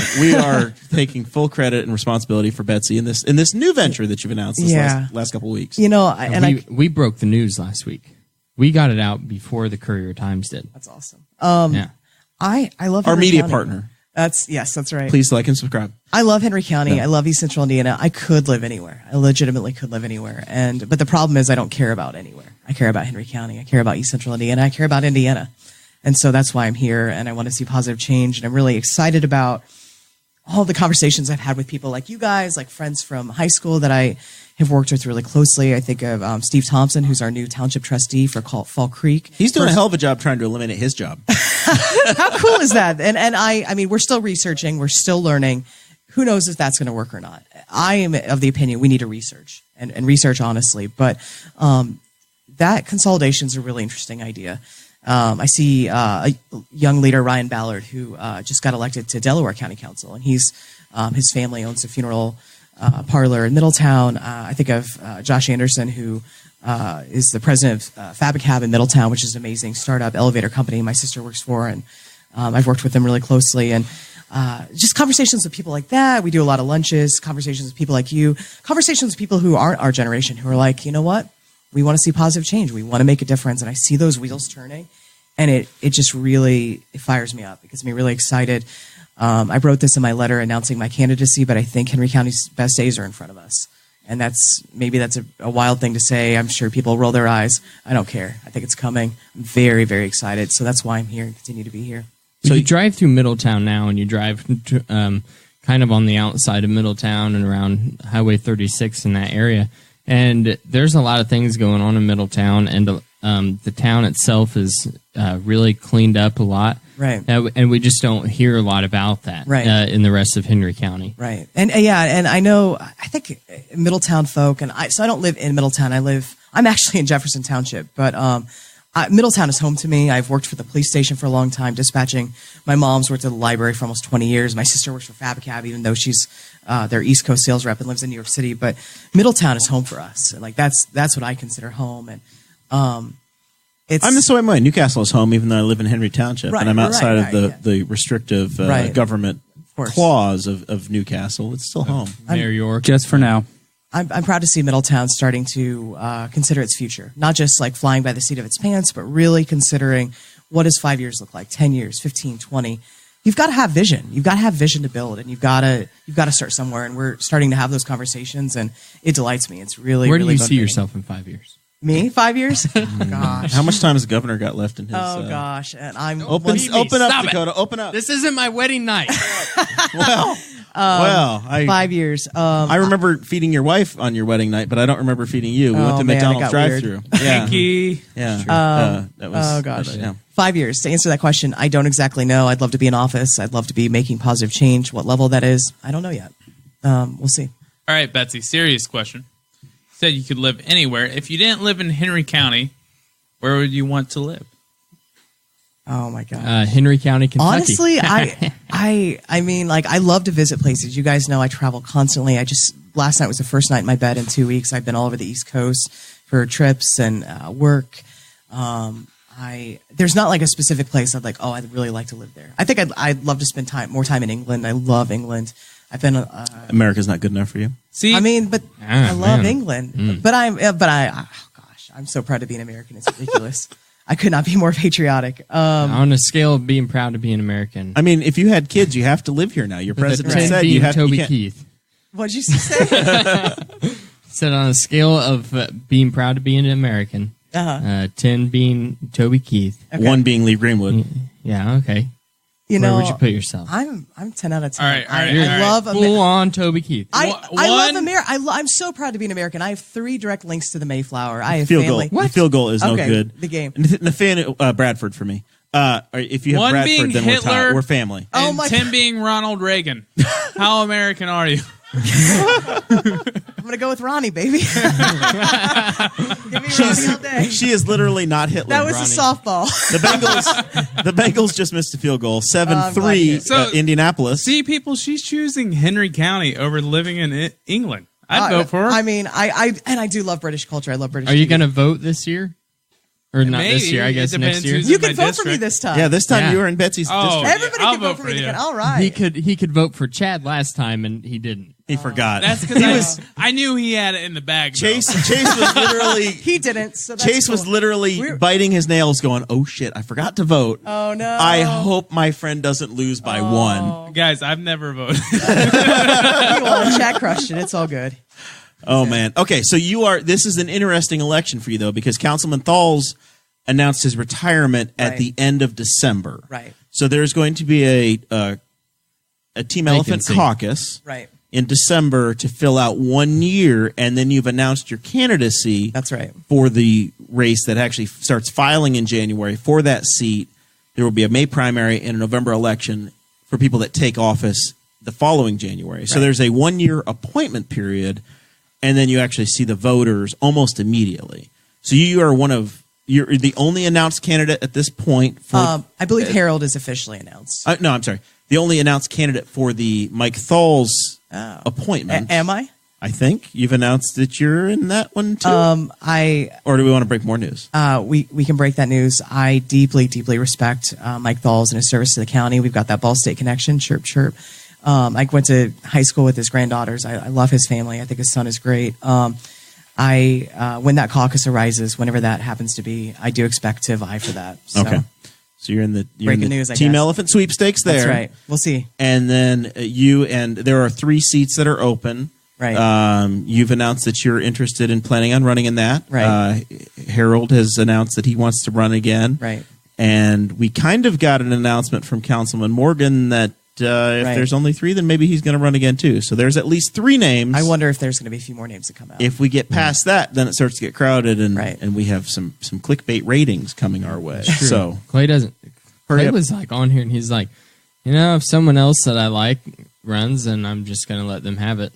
taking full credit and responsibility for Betsy in this new venture that you've announced this last couple of weeks. you know, we broke the news last week. We got it out before the Courier Times did. that's awesome. Yeah. I love Our Henry media County. partner. That's right. Please like and subscribe. I love Henry County. I love East Central Indiana. I could live anywhere. I legitimately could live anywhere. But the problem is I don't care about anywhere. I care about Henry County. I care about East Central Indiana. I care about Indiana. And so that's why I'm here, and I want to see positive change. And I'm really excited about all the conversations I've had with people like you guys, like friends from high school that I have worked with really closely. I think of Steve Thompson, who's our new township trustee for Fall Creek. He's doing a hell of a job trying to eliminate his job. How cool is that? And I mean, we're still researching. We're still learning. Who knows if that's going to work or not? I am of the opinion we need to research and research honestly. But that consolidation is a really interesting idea. I see a young leader, Ryan Ballard, who just got elected to Delaware County Council, and his family owns a funeral parlor in Middletown. I think of Josh Anderson, who is the president of Fabicab in Middletown, which is an amazing startup elevator company my sister works for, and I've worked with them really closely. And just conversations with people like that. We do a lot of lunches, conversations with people like you, conversations with people who aren't our generation, who are like, you know what? We want to see positive change. We want to make a difference. And I see those wheels turning, and it just really fires me up. It gets me really excited. I wrote this in my letter announcing my candidacy, but I think Henry County's best days are in front of us. And that's a wild thing to say. I'm sure people roll their eyes. I don't care. I think it's coming. I'm very, very excited. So that's why I'm here and continue to be here. So you drive through Middletown now, and you drive kind of on the outside of Middletown and around Highway 36 in that area. And there's a lot of things going on in Middletown, and the town itself is really cleaned up a lot. Right. And we just don't hear a lot about that in the rest of Henry County. Right. And and I know, I think Middletown folk, so I don't live in Middletown. I'm actually in Jefferson Township, but Middletown is home to me. I've worked for the police station for a long time, dispatching. My mom's worked at the library for almost 20 years. My sister works for Fabicab, even though she's their East Coast sales rep and lives in New York City. But Middletown is home for us. And that's what I consider home. And I'm the same way. Newcastle is home, even though I live in Henry Township, and I'm outside of the restrictive government clause of Newcastle. It's still home. Mayor York. Just for now. I'm proud to see Middletown starting to consider its future, not just like flying by the seat of its pants, but really considering what does 5 years look like, 10 years, 15, 20. You've got to have vision. You've got to have vision to build, and you've got to start somewhere. And we're starting to have those conversations, and it delights me. It's really Where do you see motivating. yourself in 5 years? Me, 5 years? Gosh. How much time has the governor got left in his? Oh gosh, and I'm Open Stop up, it. Dakota. Open up. This isn't my wedding night. Well, 5 years. I remember feeding your wife on your wedding night, but I don't remember feeding you. We went to man, it McDonald's got drive-through. Yeah, Pinky. yeah. That was. Oh gosh, yeah. 5 years. To answer that question, I don't exactly know. I'd love to be in office. I'd love to be making positive change. What level that is, I don't know yet. We'll see. All right, Betsy, serious question. You said you could live anywhere. If you didn't live in Henry County, where would you want to live? Oh my god. Henry County, Kentucky. Honestly, I mean, like, I love to visit places. You guys know I travel constantly. Last night was the first night in my bed in 2 weeks. I've been all over the East Coast for trips and work. There's not like a specific place I'd really like to live there. I think I'd love to spend more time in England. I love England. I've been. America's not good enough for you. See, I mean, but I love man. England. But I'm so proud to be an American. It's ridiculous. I could not be more patriotic. On a scale of being proud to be an American. I mean, if you had kids, you have to live here now. Your With a president 10 said being you have Toby you can't- Keith. What'd you say? Said on a scale of being proud to be an American, 10 being Toby Keith. Okay. 1 being Lee Greenwood. Yeah, okay. You Where know, would you put yourself? I'm 10 out of 10. All right, I love Full on Toby Keith. I love One- America. I'm so proud to be an American. I have 3 direct links to the Mayflower. I have Field family. goal. The field goal is no Okay, good. the game. Nathaniel Bradford for me. If you have One Bradford, being then Hitler. we're family. Oh And my 10 God. being Ronald Reagan. How American are you? I'm gonna go with Ronnie, baby. Give me Ronnie all day. She is literally not Hitler. That was a softball. The Bengals just missed a field goal. 7-3 So- Indianapolis. See, people, she's choosing Henry County over living in England. I'd vote for her. I mean, I do love British culture. I love British. Are you TV. going to vote this year? Or not Maybe. this year, I It guess depends next year? who's You in can my vote for me district. this time. Yeah, this time Yeah. you were in Betsy's Oh, district. Everybody I'll can vote vote for for me. you. Again. All right. He could vote for Chad last time, and he didn't. He forgot. That's because I knew he had it in the bag. though. Chase was literally He didn't. So that's Chase was cool. literally We're- biting his nails, going, "Oh shit, I forgot to vote. Oh no. I hope my friend doesn't lose by one." Guys, I've never voted. He won. Chad crushed it. It's all good. Oh man. Okay, so this is an interesting election for you though, because Councilman Thalls announced his retirement at Right. the end of December. Right. So there's going to be a Team Elephant Vacancy. caucus Right. in December to fill out 1 year, and then you've announced your candidacy That's right. for the race that actually starts filing in January for that seat. There will be a May primary and a November election for people that take office the following January. So Right. there's a 1 year appointment period, and then you actually see the voters almost immediately. So you're the only announced candidate at this point for I believe Harold is officially announced. no, I'm sorry. The only announced candidate for the Mike Thalls Oh. appointment. Am I? I think you've announced that you're in that one too. Or do we want to break more news? We can break that news. I deeply, deeply respect Mike Thalls and his service to the county. We've got that Ball State connection. Chirp, chirp. I went to high school with his granddaughters. I love his family. I think his son is great. When that caucus arises, whenever that happens to be, I do expect to vie for that. So, Okay. So you're in the Breaking news, I Team guess. Elephant sweepstakes there. That's right. We'll see. And then there are 3 seats that are open. Right. You've announced that you're interested in planning on running in that. Right. Harold has announced that he wants to run again. Right. And we kind of got an announcement from Councilman Morgan that if Right. there's only 3, then maybe he's going to run again too. So there's at least 3 names. I wonder if there's going to be a few more names that come out. If we get past that, then it starts to get crowded, and Right. and we have some clickbait ratings coming our way. So Clay doesn't. Hurry Clay up. was like on here, and he's like, if someone else that I like runs, then I'm just going to let them have it.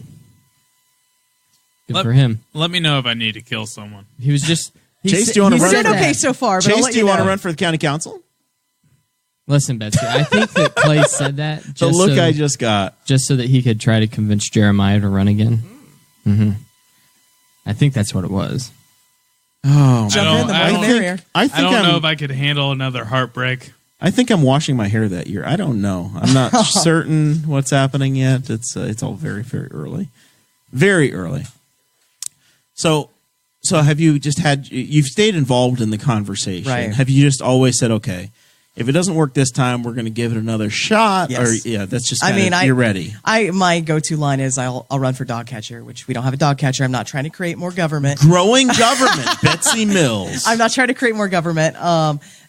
Good for him. Let me know if I need to kill someone. He was just. Chase, do you wanna he run said Doing for- okay that. so far, but I'll Chase, let do you want to know. run for the county council? Listen, Betsy, I think that Clay said that The just look so, I just got. just so that he could try to convince Jeremiah to run again. Mm-hmm. I think that's what it was. Oh, Jump in, the more I the don't- merrier. I think I don't I'm, know if I could handle another heartbreak. I think I'm washing my hair that year. I don't know. I'm not certain what's happening yet. It's all very, very early. Very early. So have you just you've stayed involved in the conversation? Right. Have you just always said, okay, if it doesn't work this time, we're going to give it another shot? Yes. Or yeah, that's just I kinda, mean, you're ready. My go-to line is I'll run for dog catcher, which we don't have a dog catcher. I'm not trying to create more government. Growing government, Betsy Mills. I'm not trying to create more government.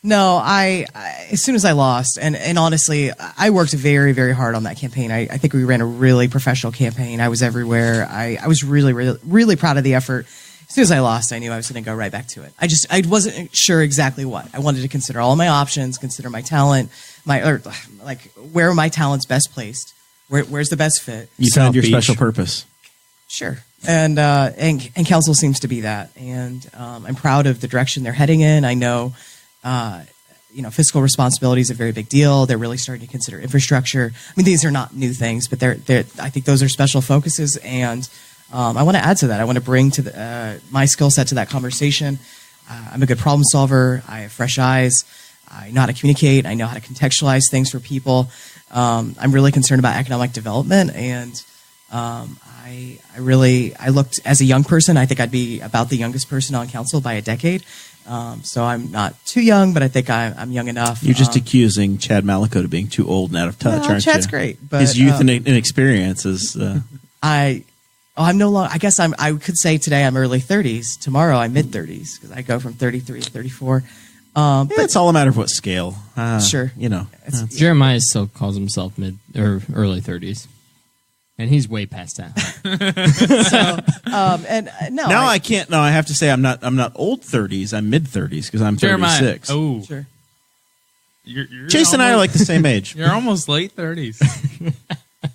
No, I as soon as I lost, and honestly, I worked very, very hard on that campaign. I think we ran a really professional campaign. I was everywhere. I was really, really, really proud of the effort. As soon as I lost, I knew I was going to go right back to it. I wasn't sure exactly what. I wanted to consider all my options, consider my talent, where my talent's best placed, where's the best fit. You South found your Beach. special purpose. Sure. And council seems to be that. And I'm proud of the direction they're heading in. I know, fiscal responsibility is a very big deal. They're really starting to consider infrastructure. I mean, these are not new things, but I think those are special focuses. And I want to add to that. I want to bring to my skill set to that conversation. I'm a good problem solver. I have fresh eyes. I know how to communicate. I know how to contextualize things for people. I'm really concerned about economic development, and I looked as a young person. I think I'd be about the youngest person on council by a decade. So I'm not too young, but I think I'm young enough. You're just accusing Chad Malakota of being too old and out of touch, No, aren't Chad's you? great, but, his youth and inexperience is. I'm no longer. I guess I could say today I'm early 30s. Tomorrow I'm mid 30s because I go from 33 to 34. But it's all a matter of what scale. Sure. Jeremiah still calls himself mid or early 30s, and he's way past that. Now I can't. No, I have to say I'm not old 30s. I'm mid 30s because I'm 36. Oh, Sure. You're Chase and I are like the same age. You're almost late 30s.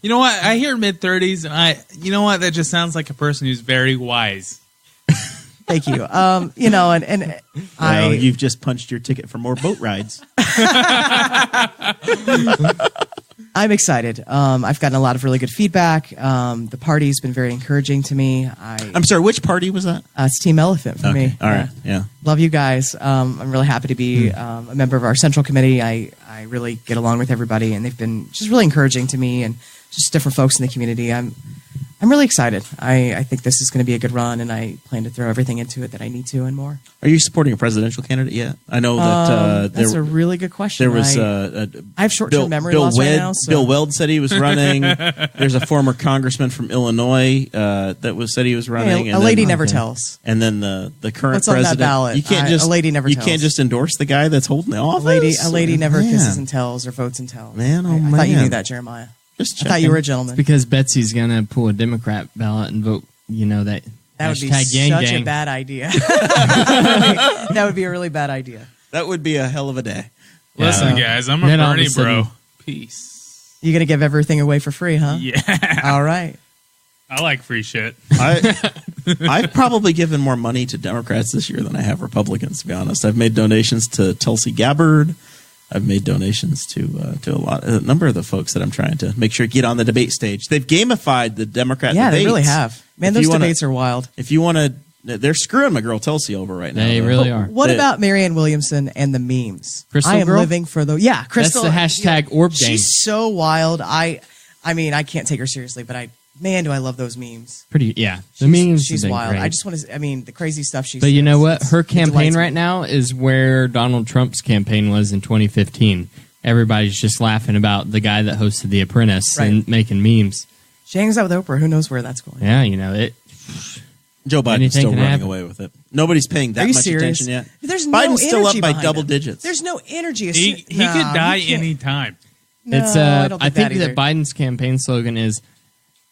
You know what? I hear mid 30s, and you know what? That just sounds like a person who's very wise. Thank you. You've just punched your ticket for more boat rides. I'm excited. I've gotten a lot of really good feedback. The party's been very encouraging to me. I'm sorry, which party was that? It's Team Elephant for me. All right. Yeah. Love you guys. I'm really happy to be a member of our central committee. I really get along with everybody, and they've been just really encouraging to me and just different folks in the community. I'm really excited. I think this is going to be a good run, and I plan to throw everything into it that I need to and more. Are you supporting a presidential candidate yet? I know that that's a really good question. There was I have short-term memory loss right now. So. Bill Weld said he was running. There's a former congressman from Illinois that said he was running. A lady never tells. And then the current What's on president. that ballot? You can't just a lady never. You tells. can't just endorse the guy that's holding the office. A lady never kisses and tells or votes and tells. Man, I thought you knew that, Jeremiah. I thought you were a gentleman. Because Betsy's gonna pull a Democrat ballot and vote. That would be gang such gang. a bad idea. That would be a really bad idea. That would be a hell of a day. Listen, guys, I'm a Then all of a Bernie sudden- bro. Peace. You're gonna give everything away for free, huh? Yeah. All right. I like free shit. I've probably given more money to Democrats this year than I have Republicans, to be honest. I've made donations to Tulsi Gabbard. I've made donations to a number of the folks that I'm trying to make sure get on the debate stage. They've gamified the Democrat debates. Yeah, they really have. Man, those debates are wild. If you want to, they're screwing my girl Tulsi over right now. They though. really are. What about Marianne Williamson and the memes? Crystal I am Girl? living for the Crystal. That's the hashtag orb gang. She's so wild. I mean, I can't take her seriously, but man, do I love those memes. The memes. She's have been wild. great. I just want to. I mean, the crazy stuff she. But says, you know what? Her it campaign delights me. right now is where Donald Trump's campaign was in 2015. Everybody's just laughing about the guy that hosted The Apprentice and making memes. She hangs out with Oprah. Who knows where that's going? Yeah, Joe Biden's Anything still can running happen. away with it. Nobody's paying that Are you much serious? attention yet. There's Biden's no still up energy by behind double him. digits. There's no energy. He Nah, could die you can't. anytime. No, it's I don't I think that, either. Biden's campaign slogan is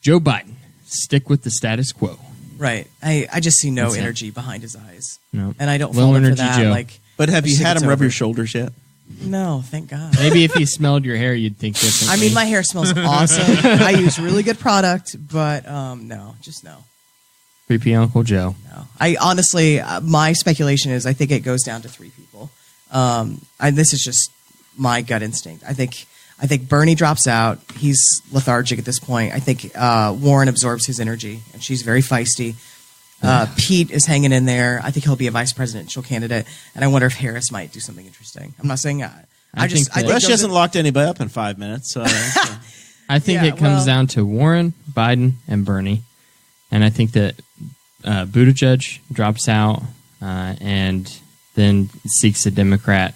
Joe Biden, stick with the status quo. Right. I just see no That's it. energy behind his eyes. No. And I don't Low fall in for energy that. Joe. But have I you just had think him it's rub over. your shoulders yet? No, thank God. Maybe if he smelled your hair, you'd think differently. I mean, my hair smells awesome. I use really good product, but no, just no. Creepy Uncle Joe. No. I honestly, my speculation is I think it goes down to 3 people. And this is just my gut instinct. I think Bernie drops out. He's lethargic at this point. I think Warren absorbs his energy, and she's very feisty. Pete is hanging in there. I think he'll be a vice presidential candidate, and I wonder if Harris might do something interesting. I'm not saying I think Well, she those hasn't locked anybody up in 5 minutes. So I think Yeah, it comes well- down to Warren, Biden, and Bernie. And I think that Buttigieg drops out and then seeks a Democrat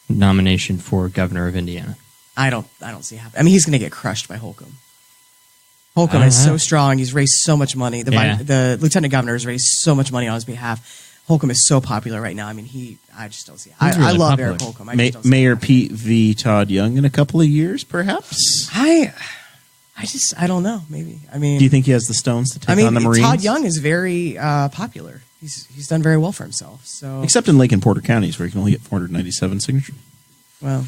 nomination for governor of Indiana. I don't see it happening. I mean, he's going to get crushed by Holcomb. Holcomb is so strong. He's raised so much money. The lieutenant governor has raised so much money on his behalf. Holcomb is so popular right now. I mean, I just don't see it. I really love popular. Eric Holcomb. I just don't see Mayor it. Pete v. Todd Young in a couple of years, perhaps. I don't know. Maybe. I mean, Do you think he has the stones to take on the Marines? Todd Young is very popular. He's done very well for himself. So, Except in Lake and Porter counties, where you can only get 497 signatures. well,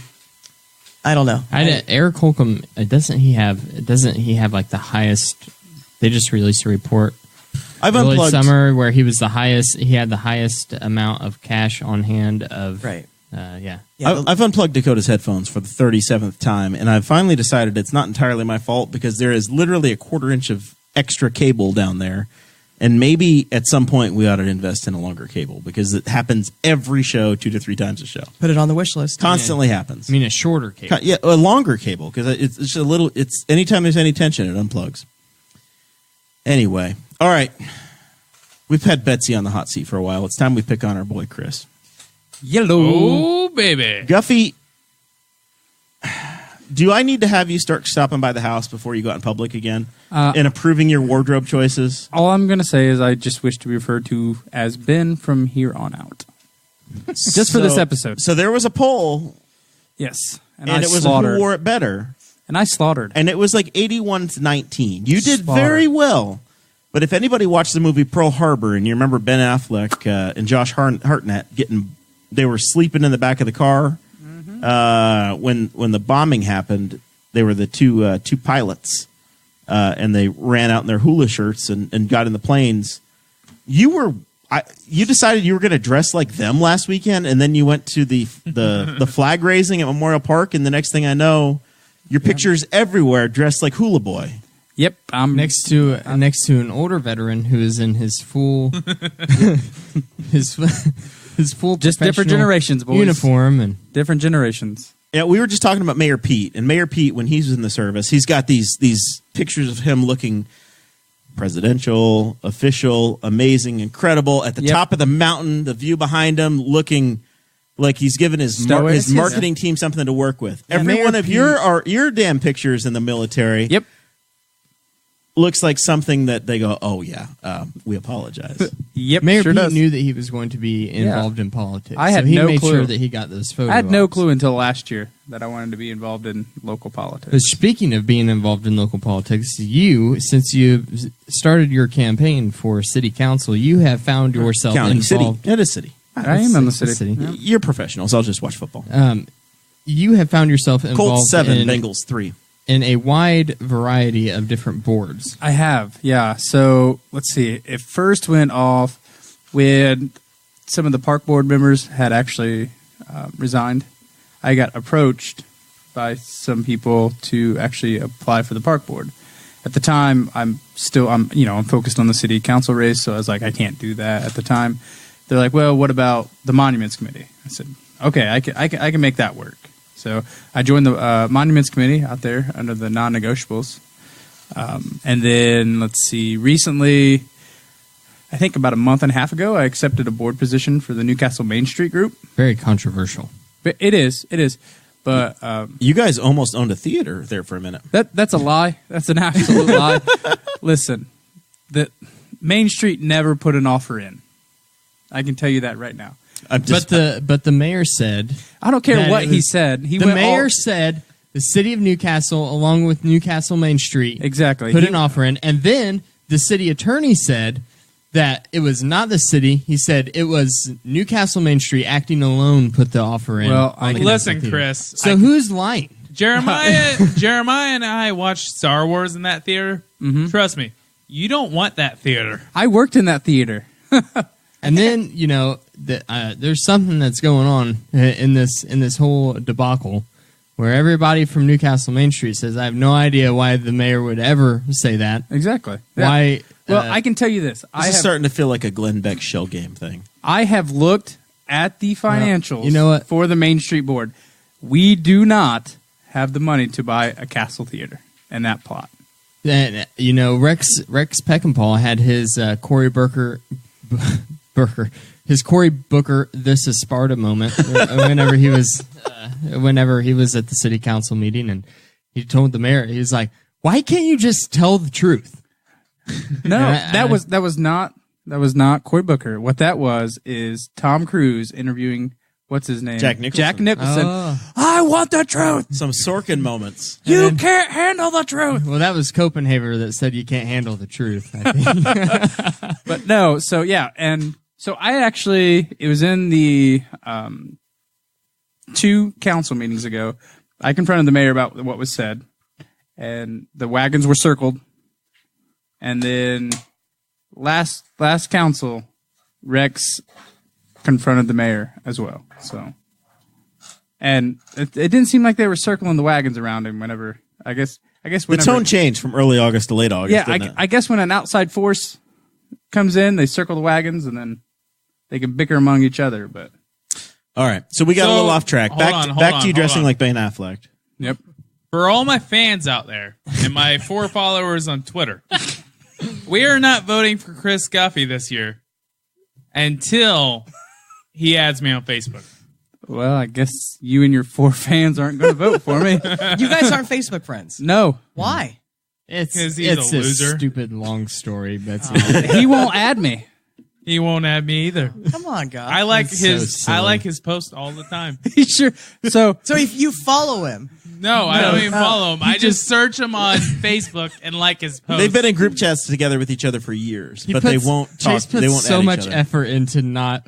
I don't know. Eric Holcomb, doesn't he have like the highest? They just released a report I've early unplugged. summer where he was the highest. He had the highest amount of cash on hand of Right. Yeah. Yeah, I've unplugged Dakota's headphones for the 37th time, and I've finally decided it's not entirely my fault because there is literally a 1/4 inch of extra cable down there. And maybe at some point we ought to invest in a longer cable because it happens every show, 2 to 3 times a show. put it on the wish list. Constantly happens. I mean, a shorter cable. Yeah, a longer cable because it's just a little. It's anytime there's any tension, it unplugs. Anyway, all right. We've had Betsy on the hot seat for a while. It's time we pick on our boy Chris. Yellow. Oh, baby. Guffey, do I need to have you start stopping by the house before you go out in public again and approving your wardrobe choices? All I'm going to say is I just wish to be referred to as Ben from here on out. Just for this episode. So there was a poll, Yes. and I it was slaughtered. who wore it better. And I slaughtered. And it was like 81-19. You did Slaughter. very well. But if anybody watched the movie Pearl Harbor, and you remember Ben Affleck and Josh Hartnett they were sleeping in the back of the car when the bombing happened. They were the two pilots, and they ran out in their hula shirts and got in the planes. You decided you were going to dress like them last weekend, and then you went to the flag raising at Memorial Park, and the next thing I know, your picture's everywhere dressed like Hula Boy. Yep. I'm next to an older veteran who is in his full his full just different professional generations, boys. uniform and Different generations. Yeah, we were just talking about Mayor Pete, and Mayor Pete, when he's in the service, he's got these pictures of him looking presidential, official, amazing, incredible, at the top of the mountain, the view behind him, looking like he's given his marketing team something to work with. Yeah, Every Mayor one of Pete. your damn pictures in the military Yep. looks like something that they go, oh yeah, we apologize. Yep. Mayor sure Pete does. knew that he was going to be involved in politics. I had so he no made clue. sure that he got those photos. I had no clue until last year that I wanted to be involved in local politics. But speaking of being involved in local politics, since you started your campaign for city council, you have found yourself County, city, involved. it is city. I am in the city. Yeah. You're professionals. I'll just watch football. You have found yourself involved Colts 7, in, Bengals 3. in a wide variety of different boards. I have, yeah. So let's see. It first went off when some of the park board members had actually resigned. I got approached by some people to actually apply for the park board. At the time, I'm focused on the city council race, so I was like, I can't do that at the time. They're like, well, what about the monuments committee? I said, okay, I can make that work. So I joined the monuments committee out there under the non-negotiables. And then, let's see, recently, I think about a month and a half ago, I accepted a board position for the Newcastle Main Street group. Very controversial. But it is. But You guys almost owned a theater there for a minute. that's a lie. That's an absolute lie. Listen, the Main Street never put an offer in. I can tell you that right now. I'm just, But the mayor said I don't care that what it he was- said. the mayor said the city of Newcastle, along with Newcastle Main Street, Exactly. put He- an offer in, and then the city attorney said that it was not the city. He said it was Newcastle Main Street acting alone put the offer in. Well, on the Listen, Newcastle Theater. Chris. So who's lying? Jeremiah and I watched Star Wars in that theater. Trust me, you don't want that theater. I worked in that theater. And then there's something that's going on in this whole debacle, where everybody from Newcastle Main Street says, "I have no idea why the mayor would ever say that. Exactly. Yeah. Why?" Well, I can tell you this. this is starting to feel like a Glenn Beck shell game thing. I have looked at the financials you know what? for the Main Street Board. We do not have the money to buy a Castle Theater in that plot. And, Rex Peckinpah had his Cory Booker, his Cory Booker "This is Sparta" moment whenever he was at the city council meeting, and he told the mayor, he was like, "Why can't you just tell the truth?" No, And that was not Cory Booker. What that was is Tom Cruise interviewing what's his name? Jack Nicholson. Jack Nicholson. Oh. I want the truth. Some Sorkin moments. You can't handle the truth. Well, that was Copenhagen that said you can't handle the truth, I think. But no, so yeah, and so it was in the 2 council meetings ago. I confronted the mayor about what was said, and the wagons were circled. And then last council, Rex confronted the mayor as well. So, and it didn't seem like they were circling the wagons around him. Whenever I guess The whenever, tone changed from early August to late August. yeah, didn't it? I guess when an outside force comes in, they circle the wagons, and then they can bicker among each other. But All right. So we got a So, little off track. hold Back on, to hold you on, dressing hold on. like Ben Affleck. yep. For all my fans out there and my 4 followers on Twitter, we are not voting for Chris Guffey this year until he adds me on Facebook. Well, I guess you and your 4 fans aren't going to vote for me. You guys aren't Facebook friends. No, Why? It's 'Cause he's it's a loser. stupid long story, Betsy. he won't add me. He won't add me either. Come on, God. I like That's his. so I silly. like his post all the time. Sure. So So if you follow him, No, I don't even follow him. I just search him on Facebook and like his post. They've been in group chats together with each other for years, but they won't talk. Chase puts They won't so add much each other. effort into not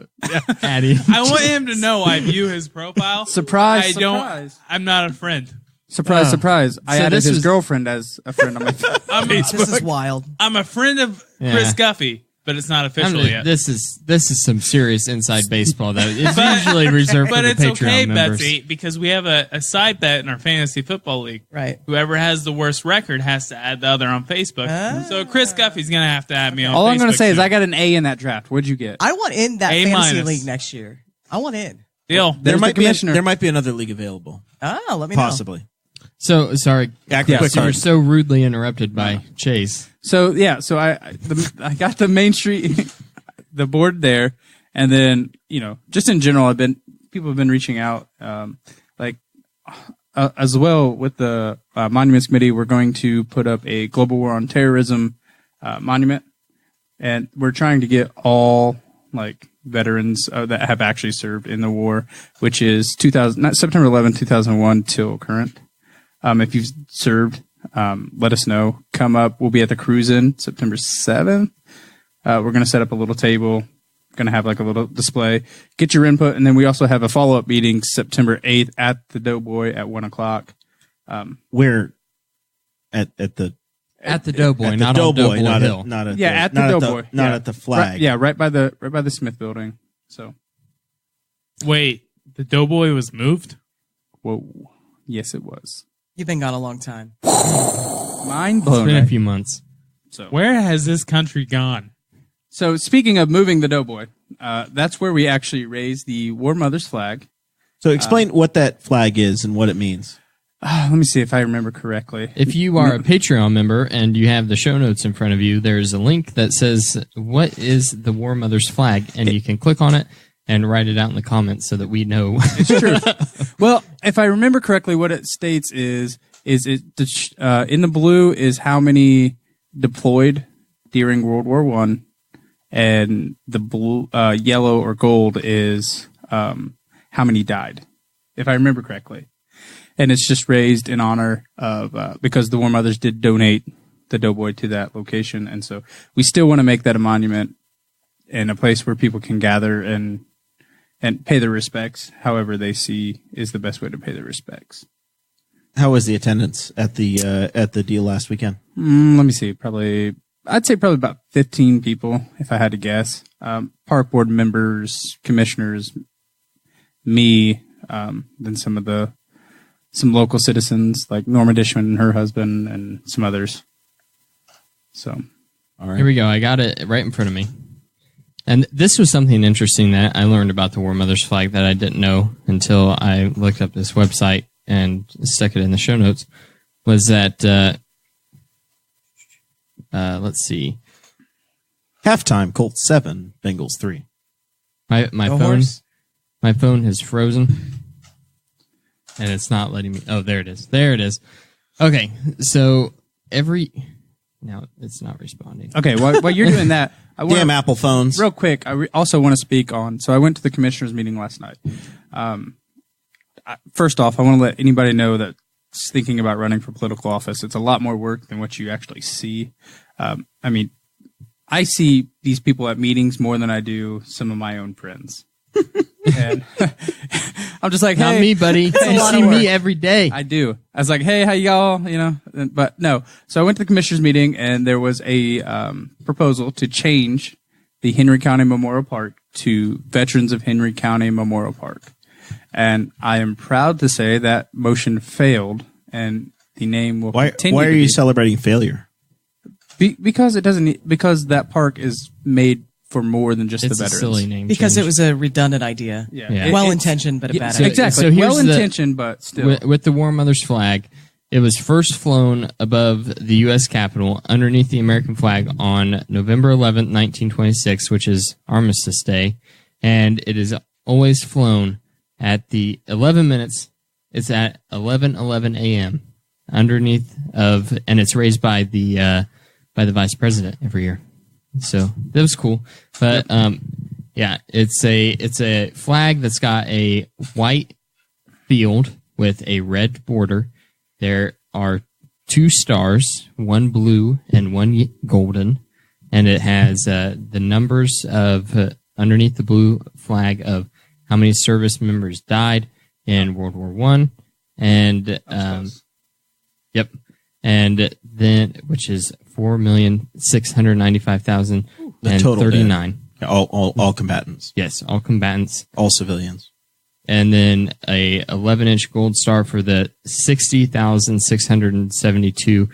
adding. I want him to know I view his profile. Surprise, I don't. surprise. I'm not a friend. surprise, surprise. I So added this his was- girlfriend as a friend on my phone. this is wild. I'm a friend of Yeah. Chris Guffey, but it's not official yet. This is some serious inside baseball though. It's usually reserved for But the it's Patreon okay, members. Betsy, because we have a side bet in our fantasy football league. Right. Whoever has the worst record has to add the other on Facebook. So Chris Guffey's going to have to add me on Facebook. All I'm going to say is soon. I got an A in that draft. What'd you get? I want in that A fantasy minus. league next year. I want in. Deal. There There's might the be commissioner. there might be another league available, Oh, let me know. possibly. So sorry, Act Yeah, quick, you were hard. so rudely interrupted by Chase. So yeah, so I got the Main Street, the board there, and then just in general, people have been reaching out, as well with the Monuments Committee. We're going to put up a Global War on Terrorism monument, and we're trying to get all veterans that have actually served in the war, which is September 11, 2001 till current. If you've served, let us know. Come up. We'll be at the Cruise-In September 7th. We're going to set up a little table. Going to have a little display. Get your input, and then we also have a follow-up meeting September 8th at the Doughboy at 1:00. Where at the At the Doughboy, at the not on Doughboy, Doughboy Hill. not at Yeah, at the Doughboy. not Yeah. at the flag. Right by the Smith Building. So, Wait, the Doughboy was moved? whoa, yes, it was. You've been gone a long time. Mind It's blown. been a right? few months. Where has this country gone? So speaking of moving the Doughboy, that's where we actually raised the War Mother's flag. So explain what that flag is and what it means. Let me see if I remember correctly. If you are a Patreon member and you have the show notes in front of you, there's a link that says, "What is the War Mother's flag?" And you can click on it and write it out in the comments so that we know. It's true. Well, if I remember correctly, what it states is it in the blue is how many deployed during World War I, and the blue, yellow or gold is how many died, if I remember correctly. And it's just raised in honor of because the War Mothers did donate the Doughboy to that location, and so we still want to make that a monument and a place where people can gather and pay their respects however they see is the best way to pay their respects. How was the attendance at the deal last weekend? Let me see. I'd say probably about 15 people, if I had to guess. Park board members, commissioners, me, then some local citizens like Norma Dishman and her husband, and some others. So, All right. Here we go. I got it right in front of me. And this was something interesting that I learned about the War Mother's flag that I didn't know until I looked up this website and stuck it in the show notes. Was that, let's see. Halftime, Colts 7, Bengals 3. My Go phone horse. my phone has frozen. And it's not letting me. Oh, there it is. There it is. Okay. So now it's not responding. okay, while you're doing that, I want Damn Apple phones. real quick, I also want to speak on. So I went to the commissioners meeting last night. First off, I want to let anybody know that thinking about running for political office, it's a lot more work than what you actually see. I mean, I see these people at meetings more than I do some of my own friends. And I'm just like, Not hey, me, buddy. You see me every day. I do. I was like, hey, how y'all? But no. So I went to the commissioners meeting, and there was a proposal to change the Henry County Memorial Park to Veterans of Henry County Memorial Park. And I am proud to say that motion failed, and the name will continue. Why are to you be- celebrating failure? because it doesn't. Because that park is made for more than just It's the a veterans. silly name. Because change. it was a redundant idea. Yeah. Well intentioned, but a bad so- idea. Exactly. So here's well intentioned, but still. With the War Mother's flag, it was first flown above the U.S. Capitol underneath the American flag on November 11th, 1926, which is Armistice Day. And it is always flown at the 11 minutes. It's at 11:11 a.m. underneath of, and it's raised by the Vice President every year. So that was cool. But yeah, it's a flag that's got a white field with a red border. There are 2 stars, one blue and one golden, and it has the numbers of underneath the blue flag of how many service members died in World War One, and yep, and then which is 4,695,039. All combatants. Yes, all combatants, all civilians. And then a 11-inch gold star for the 60,672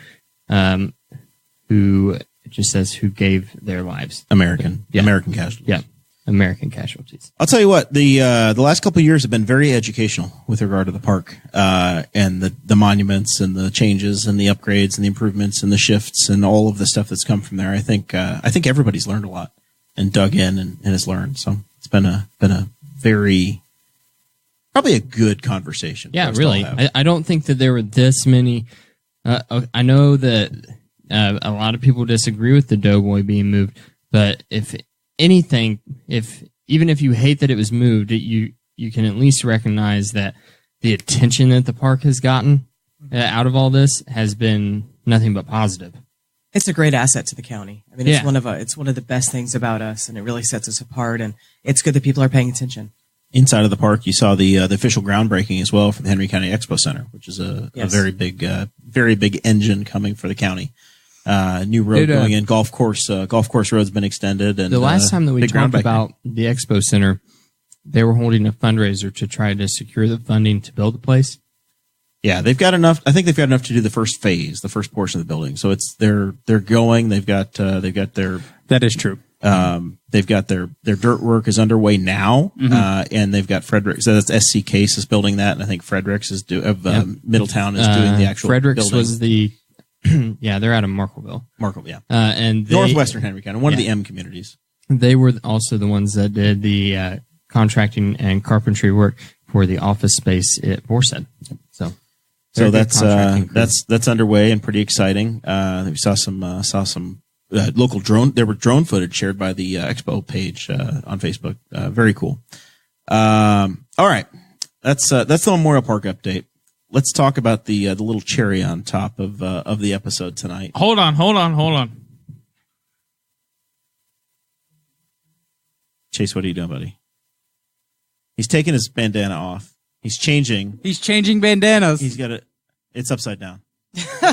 who it just says who gave their lives. American casualties. Yeah, American casualties. I'll tell you what, the last couple of years have been very educational with regard to the park and the monuments and the changes and the upgrades and the improvements and the shifts and all of the stuff that's come from there. I think everybody's learned a lot and dug in and has learned. So it's been a very probably a good conversation. Yeah, really. I don't think that there were this many. I know that a lot of people disagree with the Doughboy being moved, but if anything, even if you hate that it was moved, you can at least recognize that the attention that the park has gotten out of all this has been nothing but positive. It's a great asset to the county. I mean, it's one of the best things about us, and it really sets us apart. And it's good that people are paying attention. Inside of the park, you saw the official groundbreaking as well for the Henry County Expo Center, which is a very big engine coming for the county. New road going in. Golf course road's been extended. And the last time that we talked about the Expo Center, they were holding a fundraiser to try to secure the funding to build the place. Yeah, they've got enough. I think they've got enough to do the first phase, the first portion of the building. So they're going. They've got their. That is true. They've got their dirt work is underway now, and they've got Fredericks. So that's SC Case is building that, and I think Fredericks is Middletown is doing the actual. Fredericks building. was the. Yeah, they're out of Marklettville. Yeah. And Northwestern Henry County, one of the M communities. They were also the ones that did the contracting and carpentry work for the office space at Borsed. So that's underway and pretty exciting. We saw some local drone. There were drone footage shared by the Expo page on Facebook. Very cool. All right, that's the Memorial Park update. Let's talk about the little cherry on top of the episode tonight. Hold on. Chase, what are you doing, buddy? He's taking his bandana off. He's changing. He's changing bandanas. He's got it. It's upside down. It's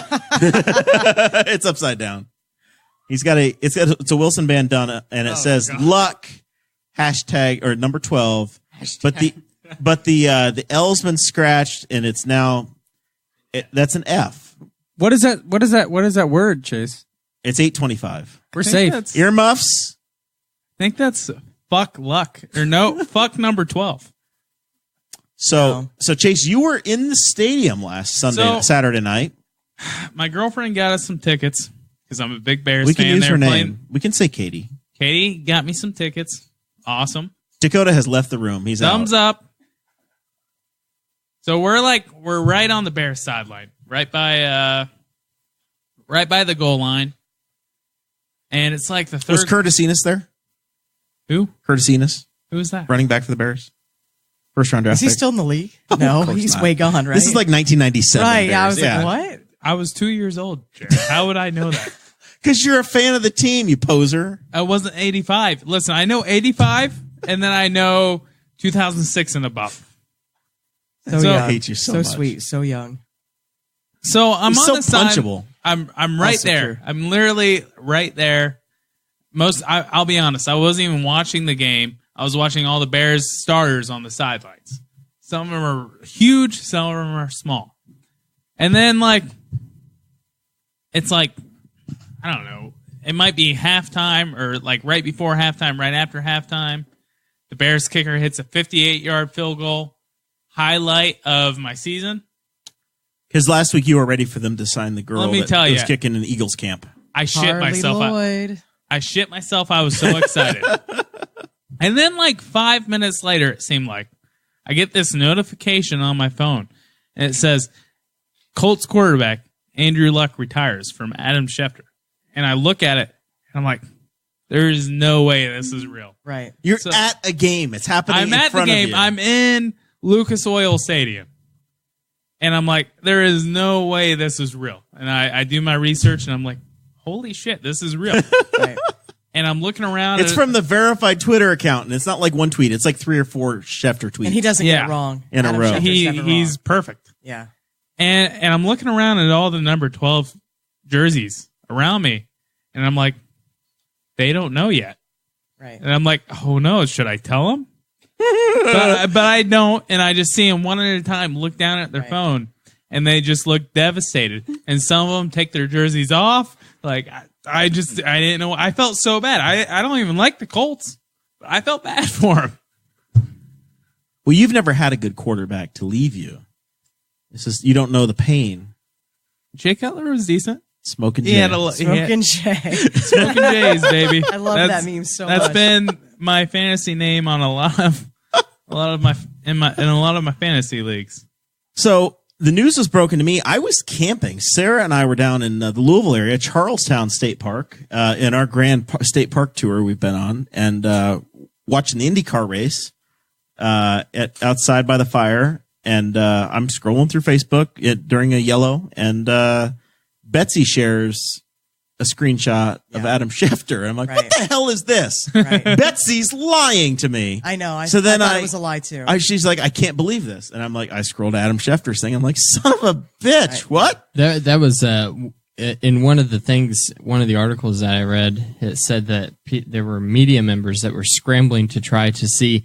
upside down. It's a Wilson bandana, and it says God. Luck hashtag or number 12. Hashtag. But the L's been scratched, and it's now that's an F. What is that? What is that word, Chase? It's 825. We're safe. Earmuffs. I think that's fuck luck or no fuck number 12. So Chase, you were in the stadium last Saturday night. My girlfriend got us some tickets because I'm a big Bears fan. We can use her name. We can say Katie. Katie got me some tickets. Awesome. Dakota has left the room. He's Thumbs out. up. So we're right on the Bears sideline, right by the goal line, and it's like the third. Was Curtis Enos there? Who? Curtis Enos. Who is that? Running back for the Bears. First round draft. Is he still in the league? No, he's way gone, right? This is like 1997. Right, Bears. yeah, I was like, what? I was 2 years old, Jared. How would I know that? Because you're a fan of the team, you poser. I wasn't 85. Listen, I know 85, and then I know 2006 and above. I hate you so much. Sweet, so young. So I'm He's on so the side. punchable. I'm right Also there. true. I'm literally right there. I'll be honest. I wasn't even watching the game. I was watching all the Bears starters on the sidelines. Some of them are huge. Some of them are small. And then it's like, I don't know. It might be halftime or like right before halftime, right after halftime. The Bears kicker hits a 58-yard field goal. Highlight of my season. Because last week you were ready for them to sign the girl Let me that tell was ya. kicking in Eagles camp. I shit Harley myself. Lloyd. I shit myself. I was so excited. And then 5 minutes later, it seemed like, I get this notification on my phone. And it says, Colts quarterback Andrew Luck retires from Adam Schefter. And I look at it, and I'm like, there is no way this is real. Right. You're So- at a game. It's happening I'm in at the front of game. you. I'm in Lucas Oil Stadium. And I'm like, there is no way this is real. And I do my research and I'm like, holy shit, this is real. Right. And I'm looking around. It's from the verified Twitter account, and it's not like one tweet. It's like 3 or 4 Schefter tweets. And he doesn't Yeah. get it wrong. In a Adam row. Schefter's never he's wrong. perfect. Yeah. And I'm looking around at all the number 12 jerseys around me. And I'm like, they don't know yet. Right. And I'm like, oh no, should I tell them? but I don't. And I just see them one at a time look down at their Right. phone. And they just look devastated. And some of them take their jerseys off. Like, I didn't know. I felt so bad. I don't even like the Colts. But I felt bad for them. Well, you've never had a good quarterback to leave you. This is you don't know the pain. Jay Cutler was decent. Smoking He Jay. had Smoking Jay. Smoking Jays, baby. I love that meme so That's much. been my fantasy name on a lot of my fantasy leagues. So the news was broken to me. I was camping. Sarah and I were down in the Louisville area, Charlestown State Park, in our grand state park tour we've been on, and watching the IndyCar race outside by the fire. And I'm scrolling through Facebook during a yellow, and Betsy shares a screenshot of Adam Schefter. I'm like, Right. what the hell is this? Right. Betsy's lying to me. I know. I So then thought it was a lie too. She's like, I can't believe this. And I'm like, I scrolled Adam Schefter's thing. I'm like, son of a bitch. Right. What? That was in one of the articles that I read. It said that there were media members that were scrambling to try to see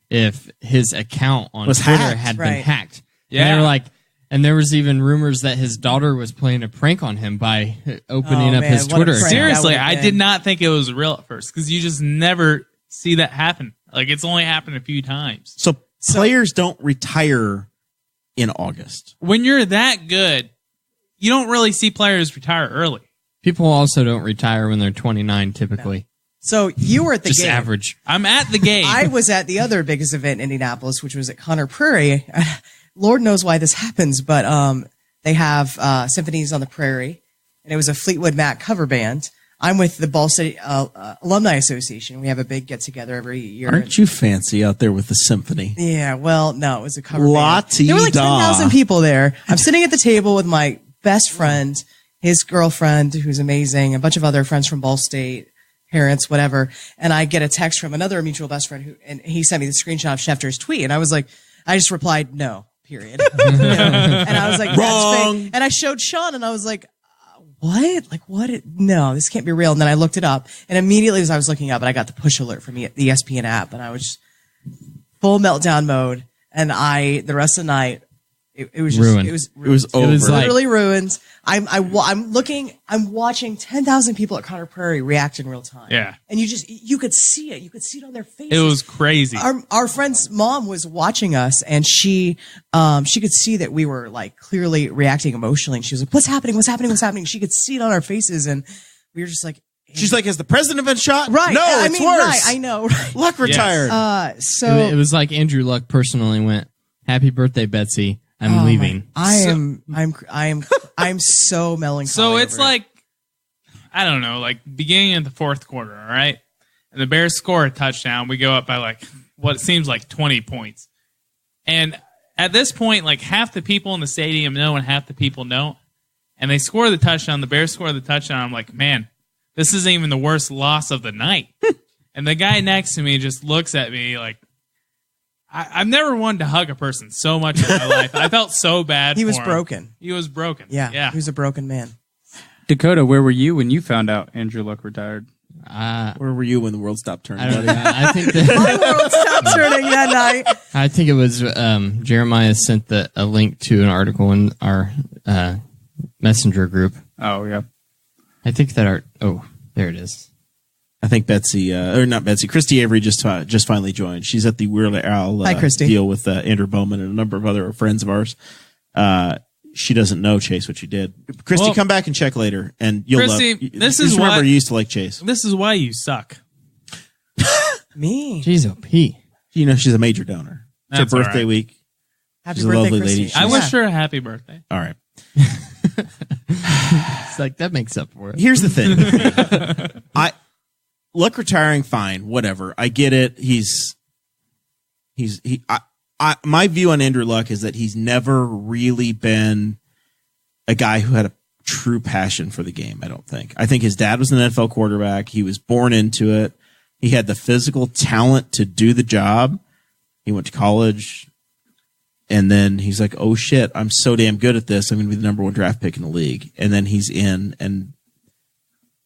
if his account on Was Twitter hacked. had Right. been hacked. Yeah. And they were like, and there was even rumors that his daughter was playing a prank on him by opening Oh, up man, his what a Twitter prank. account. Seriously, That would've I been- did not think it was real at first because you just never see that happen. Like, it's only happened a few times. So players don't retire in August. When you're that good, you don't really see players retire early. People also don't retire when they're 29 typically. So you were at the Just game. average. I'm at the game. I was at the other biggest event in Indianapolis, which was at Conner Prairie. Lord knows why this happens, but they have Symphonies on the Prairie, and it was a Fleetwood Mac cover band. I'm with the Ball City Alumni Association. We have a big get-together every year. Aren't you fancy out there with the symphony? Yeah, well, no, it was a cover band. La-ti-da. There were like 10,000 people there. I'm sitting at the table with my best friend, his girlfriend, who's amazing, a bunch of other friends from Ball State, parents, whatever. And I get a text from another mutual best friend and he sent me the screenshot of Schefter's tweet. And I was like, I just replied, no, period. And I was like, that's Wrong. fake. And I showed Sean and I was like, what? Like, what? No, this can't be real. And then I looked it up and immediately as I was looking up, I got the push alert from the ESPN app and I was just full meltdown mode. And the rest of the night, it was just, Ruined. it was over. was like- literally ruined. I'm watching 10,000 people at Conner Prairie react in real time. Yeah. And you could see it. You could see it on their faces. It was crazy. Our friend's mom was watching us and she could see that we were like clearly reacting emotionally. And she was like, what's happening? What's happening? What's happening? She could see it on our faces. And we were just like, She's like, has the president been shot? right. No, I it's mean, worse. right. I know. Right. Luck retired. So It was like Andrew Luck personally went, "Happy birthday, Betsy. I'm leaving." I'm so melancholy. So it's over it. like, I don't know, like beginning of the fourth quarter, all right? And the Bears score a touchdown. We go up by like what seems like 20 points. And at this point, like half the people in the stadium know and half the people don't. And they score the touchdown. The Bears score the touchdown. I'm like, man, this isn't even the worst loss of the night. And the guy next to me just looks at me like, I've never wanted to hug a person so much in my life. I felt so bad he for was him. broken. He was broken. Yeah. He was a broken man. Dakota, where were you when you found out Andrew Luck retired? Where were you when the world stopped turning? I don't buddy? know. I think that My world stopped turning that night. I think it was Jeremiah sent a link to an article in our messenger group. Oh, yeah. I think that there it is. I think Betsy, or not Betsy, Christy Avery just finally joined. She's at the Weird Al Hi, Christy. deal with Andrew Bowman and a number of other friends of ours. She doesn't know, Chase, what you did. Christy, Well, come back and check later, and you'll Christy, love. this just is remember why- you used to like Chase. This is why you suck. Me. Jeez, OP. You know she's a major donor. It's her That's all birthday right. week. Happy She's a birthday, lovely Christy. lady. I Yeah. wish her a happy birthday. All right. It's like that makes up for it. Here's the thing. Luck retiring, fine, whatever. I get it. My view on Andrew Luck is that he's never really been a guy who had a true passion for the game. I don't think. I think his dad was an NFL quarterback. He was born into it. He had the physical talent to do the job. He went to college, and then he's like, "Oh shit, I'm so damn good at this. I'm going to be the number 1 draft pick in the league." And then he's in, and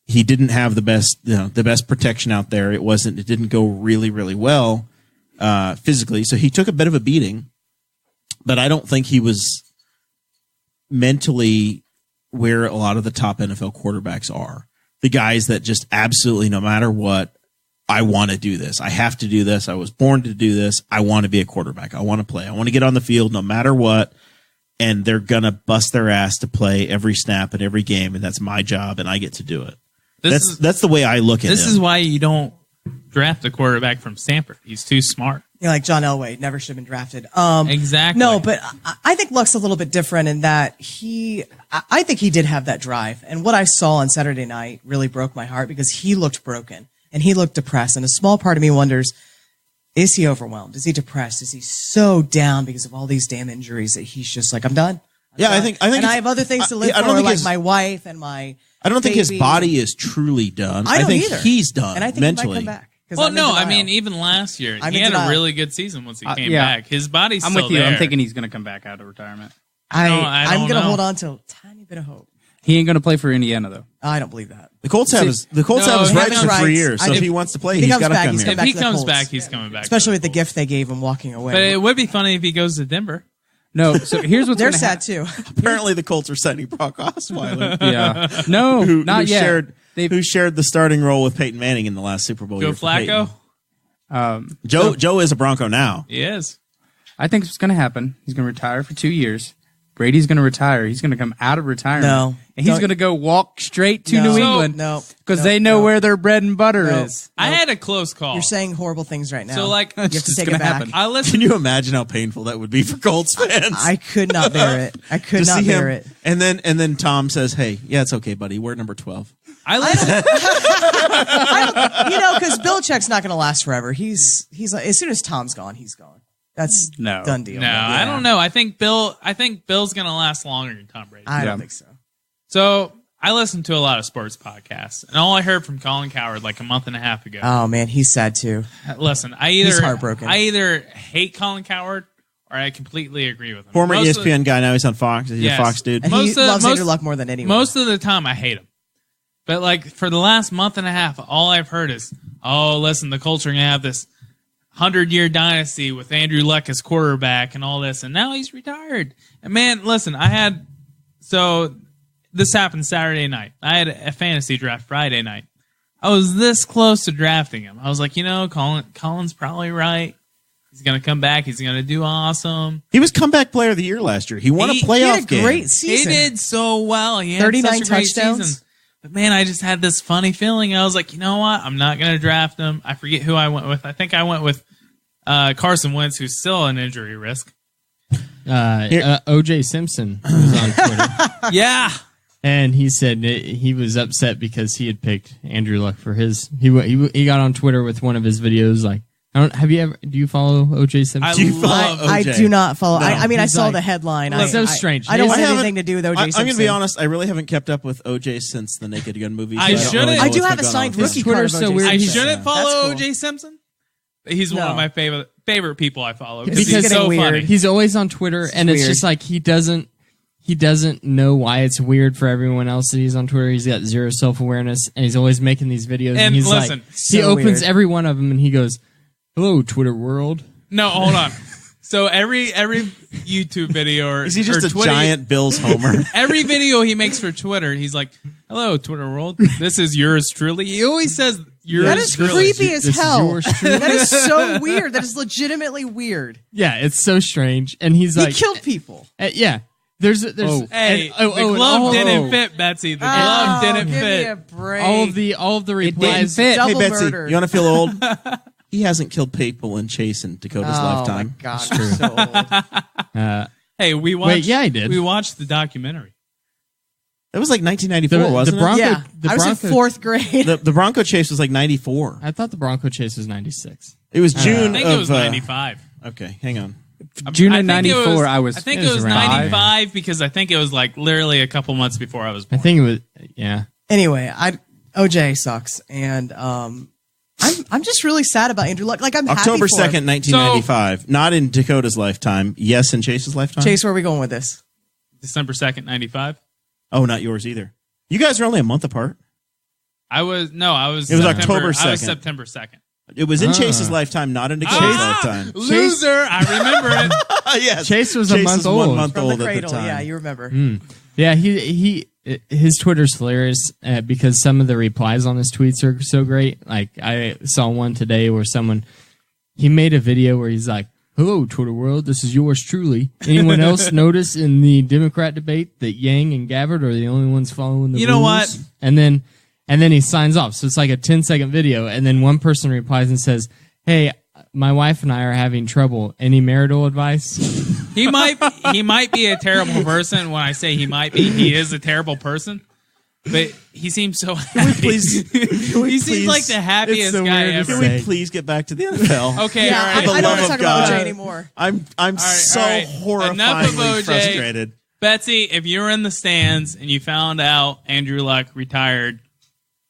he didn't have the best protection out there. It didn't go really, really well physically. So he took a bit of a beating, but I don't think he was mentally where a lot of the top NFL quarterbacks are. The guys that just absolutely, no matter what, I want to do this. I have to do this. I was born to do this. I want to be a quarterback. I want to play. I want to get on the field no matter what. And they're going to bust their ass to play every snap and every game. And that's my job. And I get to do it. That's the way I look at it. This is why you don't draft a quarterback from Stanford. He's too smart. Like John Elway, never should have been drafted. Exactly. No, but I think Luck's a little bit different in that I think he did have that drive. And what I saw on Saturday night really broke my heart because he looked broken and he looked depressed. And a small part of me wonders, is he overwhelmed? Is he depressed? Is he so down because of all these damn injuries that he's just like, I'm done? I think and I have other things to live for, like my wife and my I don't think his baby. body is truly done. I don't think either. He's done And I think mentally. he might come back. Well, no, I mean, even last year, he had a really good season once he came back. His body's still there. I'm with you. I'm thinking he's going to come back out of retirement. I'm going to hold on to a tiny bit of hope. He ain't going to play for Indiana, though. I don't believe that. The Colts have his rights for 3 years. So if he wants to play, he's got to come here. If he comes back, he's coming back. Especially with the gift they gave him walking away. But it would be funny if he goes to Denver. No, so here's what's they're sad too. Apparently, the Colts are signing Brock Osweiler. Yeah, no, not yet. Who shared the starting role with Peyton Manning in the last Super Bowl? Joe Flacco. Joe is a Bronco now. He is. I think it's going to happen. He's going to retire for 2 years. Brady's going to retire. He's going to come out of retirement. No. And he's going to go walk straight to New England. No. Because they know where their bread and butter is. I had a close call. You're saying horrible things right now. So, like, you have to take it back. Can you imagine how painful that would be for Colts fans? I could not bear it. I could not bear it. And then Tom says, "Hey, yeah, it's okay, buddy. We're number 12." Because Belichick's not going to last forever. He's like, as soon as Tom's gone, he's gone. That's done deal. No, I don't know. I think Bill's going to last longer than Tom Brady. I don't think so. So I listened to a lot of sports podcasts, and all I heard from Colin Cowherd like a month and a half ago. Oh man, he's sad too. Listen, he's heartbroken. I either hate Colin Cowherd or I completely agree with him. Former ESPN guy, now he's on Fox. He's a Fox dude. And he loves Andrew Luck more than anyone. Most of the time, I hate him. But like for the last month and a half, all I've heard is, "Oh, listen, the Colts are going to have this 100-year dynasty with Andrew Luck as quarterback and all this," and now he's retired. And man, listen, this happened Saturday night. I had a fantasy draft Friday night. I was this close to drafting him. I was like, Colin's probably right. He's going to come back. He's going to do awesome. He was comeback player of the year last year. He won a playoff game. Great season. He did so well. He had 39 such a great touchdowns. season. But man, I just had this funny feeling. I was like, you know what? I'm not going to draft him. I forget who I went with. I think I went with Carson Wentz, who's still an injury risk. O.J. Simpson was on Twitter. Yeah. And he said he was upset because he had picked Andrew Luck for his. He got on Twitter with one of his videos like, do you follow O.J. Simpson? I do not follow. No. I saw the headline. It's so strange. I don't want anything to do with O.J. Simpson. I'm going to be honest. I really haven't kept up with O.J. since the Naked Gun movie. I shouldn't. I do have a signed rookie card. So weird. I shouldn't follow O.J. Simpson. He's one of my favorite people I follow because he's so funny. He's always on Twitter, and it's just like he doesn't know why it's weird for everyone else that he's on Twitter. He's got zero self-awareness, and he's always making these videos. And he's listen, like, he opens every one of them, and he goes, "Hello, Twitter world." No, hold on. So every YouTube video or is he just or a Twitter, giant Bills homer? Every video he makes for Twitter, he's like, "Hello, Twitter world. This is yours truly." He always says yours. That is truly. creepy as hell. That is so weird. That is legitimately weird. Yeah, it's so strange. And he's like, he killed people. Yeah. There's the glove didn't fit, Betsy. The glove didn't give fit. Me a break. All of the replies. Hey, Double Betsy, murder. you want to feel old? He hasn't killed people in Chase and Dakota's lifetime. Oh my God, I'm so old. Hey, we watched. Wait, yeah, I did. We watched the documentary. It was like 1994, wasn't Bronco, Yeah, the I was in Bronco- fourth grade. it? The Bronco chase was like 94. I thought the Bronco chase was 96. It was I June think of it was 95. Okay, hang on. June I of think it '94, I was. I think it it was was around 95 because I think it was like literally a couple months before I was I born. think it was, yeah. Anyway, OJ sucks, and I'm just really sad about Andrew Luck. Like I'm October happy for 2nd, 1995. Not in Dakota's lifetime. Yes, in Chase's lifetime. Chase, where are we going with this? December 2nd, 95. Oh, not yours either. You guys are only a month apart. I was It was September, October I was 2nd. September 2nd. It was in Chase's lifetime, not in Dakota's lifetime. Loser! I remember it. Yes. Chase was a month 1 old. month From old the at cradle, the time. yeah, you remember. Yeah, his Twitter's hilarious because some of the replies on his tweets are so great. Like I saw one today where he made a video where he's like, "Hello, Twitter world. This is yours truly. Anyone else notice in the Democrat debate that Yang and Gabbard are the only ones following the rules?" You know what? And then he signs off. So it's like a 10-second video, and then one person replies and says, "Hey, my wife and I are having trouble. Any marital advice?" He might be a terrible person. When I say he is a terrible person. But he seems so happy. He seems like the happiest so guy weird to ever. Can we please get back to the NFL? Okay, Yeah, all right. I don't love want to of talk about God. OJ anymore. I'm so all right. Enough of horrifyingly OJ. frustrated. Betsy, if you were in the stands and you found out Andrew Luck retired,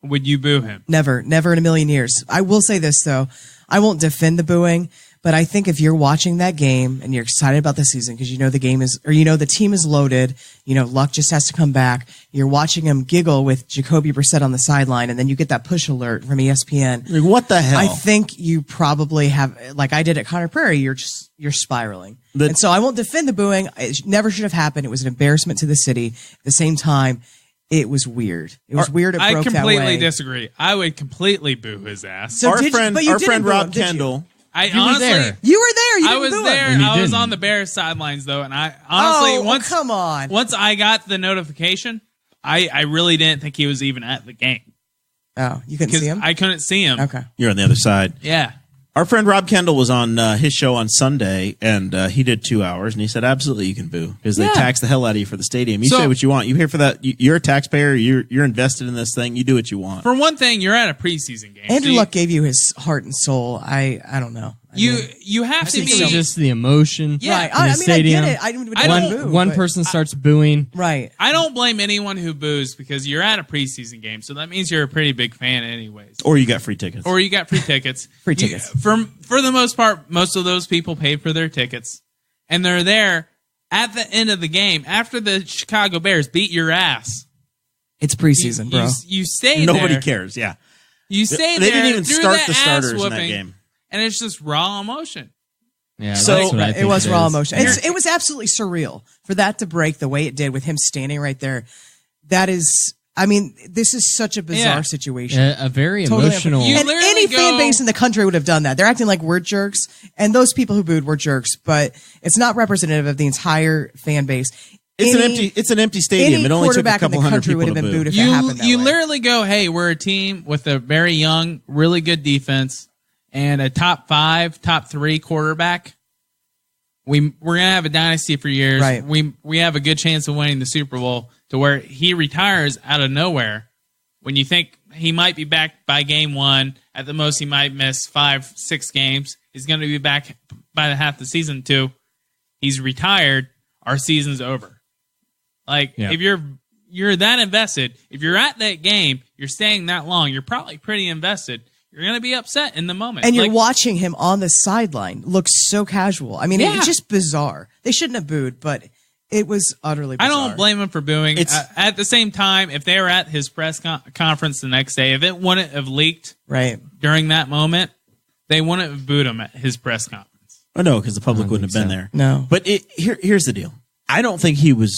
would you boo him? Never in a million years. I will say this though, I won't defend the booing, but I think if you're watching that game and you're excited about the season because you know the game is, or you know the team is loaded, you know Luck just has to come back. You're watching him giggle with Jacoby Brissett on the sideline, and then you get that push alert from ESPN. Like, what the hell? I think you probably have, like I did at Connor Prairie, you're spiraling. And so I won't defend the booing. It never should have happened. It was an embarrassment to the city. At the same time, it was weird. It was weird. It I broke that completely way. disagree. I would completely boo his ass. So our did you- friend, but you our didn't friend boo him, Rob did you? Kendall. I You were honestly, there. You were there. You I didn't was boo there. him. And you I was didn't. on the Bears sidelines though, and I honestly Oh, once come on. once I got the notification, I really didn't think he was even at the game Oh, you couldn't because see him? I couldn't see him. Okay. You're on the other side. Yeah. Our friend Rob Kendall was on his show on Sunday, and he did 2 hours, and he said, absolutely, you can boo, because they Yeah. tax the hell out of you for the stadium. You So- say what you want. You pay for that. You're a taxpayer. You're invested in this thing. You do what you want. For one thing, you're at a preseason game. Andrew so Luck gave you his heart and soul. I don't know. I mean, you have to think be It was just the emotion. Yeah. right. in the I mean, stadium. I get it. I didn't I want don't- to boo, One but- person starts booing. Right. I don't blame anyone who boos because you're at a preseason game, so that means you're a pretty big fan anyways. Or you got free tickets. Or you got free tickets. Free You- tickets. For the most part, most of those people paid for their tickets, and they're there at the end of the game after the Chicago Bears beat your ass. It's preseason, bro. You stay Nobody there. cares. Yeah. You stay They there. didn't even through start that the starters in that ass-whooping, game. and it's just raw emotion. Yeah, So- that's what I it think was raw is. emotion. It was absolutely surreal for that to break the way it did with him standing right there. That is, I mean, this is such a bizarre Yeah. situation. A very Totally emotional. You and literally any fan go- base in the country would have done that. They're acting like we're jerks, and those people who booed were jerks. But it's not representative of the entire fan base. It's an empty stadium. Any It only took a quarterback in couple the hundred country people would have to been boo. booed if it happened that You way. literally go, hey, we're a team with a very young, really good defense and a top 5, top 3 quarterback. We're gonna have a dynasty for years. Right. We have a good chance of winning the Super Bowl to where he retires out of nowhere. When you think he might be back by game 1, at the most he might miss 5-6 games. He's going to be back by the half the season 2. He's retired. Our season's over. Like Yeah. if you're that invested, if you're at that game, you're staying that long, you're probably pretty invested. You're going to be upset in the moment. And you're Like, watching him on the sideline look so casual. I mean, Yeah. it's just bizarre. They shouldn't have booed, but it was utterly I bizarre. don't blame him for booing. At the same time, if they were at his press conference the next day, if it wouldn't have leaked Right. during that moment, they wouldn't have booed him at his press conference. Oh, no, because the public I don't wouldn't have think been so. there. No. But here's the deal. I don't think this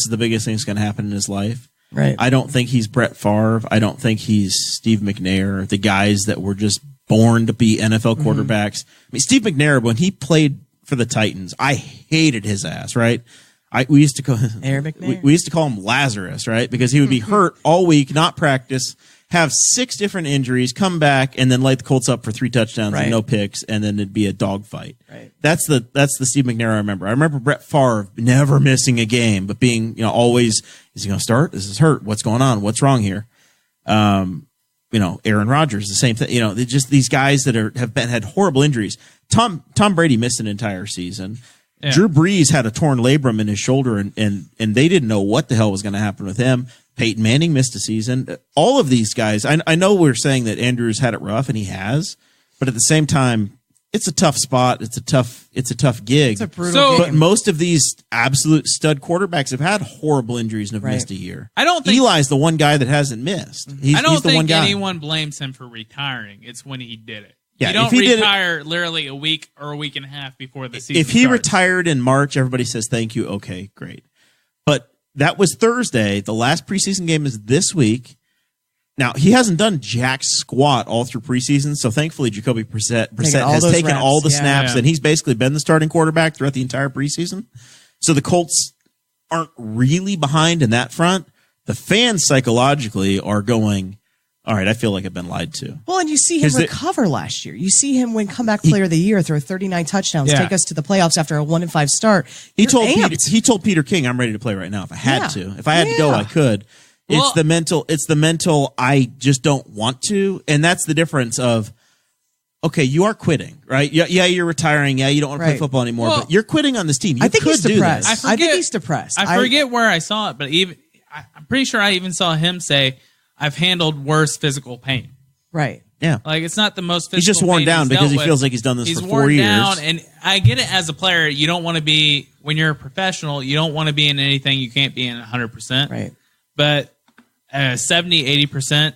is the biggest thing that's going to happen in his life. Right. I don't think he's Brett Favre. I don't think he's Steve McNair, the guys that were just born to be NFL quarterbacks. I mean, Steve McNair, when he played for the Titans, I hated his ass, right? We used to call Air McNair. we used to call him Lazarus, right? Because he would be hurt all week, not practice, have 6 different injuries, come back, and then light the Colts up for 3 touchdowns Right. and no picks, and then it'd be a dogfight. Right. That's the Steve McNair I remember. I remember Brett Favre never missing a game, but being always, is he going to start? Is this hurt? What's going on? What's wrong here? Aaron Rodgers, the same thing. They're just these guys that had horrible injuries. Tom Brady missed an entire season. Yeah. Drew Brees had a torn labrum in his shoulder, and they didn't know what the hell was going to happen with him. Peyton Manning missed a season. All of these guys, I know we're saying that Andrews had it rough, and he has, but at the same time, it's a tough spot. It's a tough gig. It's a brutal But game. most of these absolute stud quarterbacks have had horrible injuries and have missed a year. I don't think Eli's the one guy that hasn't missed. He's I don't the one think guy. anyone blames him for retiring. It's when he did it. Yeah, you don't if he did it- retire literally a week or a week and a half before the season If he starts. retired in March, everybody says thank you. Okay, great. But that was Thursday. The last preseason game is this week. Now, he hasn't done jack squat all through preseason, so thankfully Jacoby Brissett all has those taken reps, all the yeah. snaps, Yeah. and he's basically been the starting quarterback throughout the entire preseason. So the Colts aren't really behind in that front. The fans psychologically are going, all right, I feel like I've been lied to. Well, and you see him 'Cause recover last year. You see him win comeback player of the year, throw 39 touchdowns, Yeah. take us to the playoffs after a 1-5 start. He You're told amped. Peter King, I'm ready to play right now if I had Yeah. to. If I had to go, Yeah. I could. Well- It's the mental I just don't want to. And that's the difference of, okay, you are quitting, right? Yeah, you're retiring. Yeah, you don't want to play Right. football anymore, Well, but you're quitting on this team. You I think could he's do depressed. this. I think he's depressed. I forget where I saw it, but I'm pretty sure I even saw him say, I've handled worse physical pain. Right. Yeah. Like, it's not the most physical He's just worn pain down because dealt he with. feels like he's done this He's for worn 4 years. down, and I get it as a player. You don't want to be, when you're a professional, you don't want to be in anything you can't be in 100%. Right. But 70, 80%,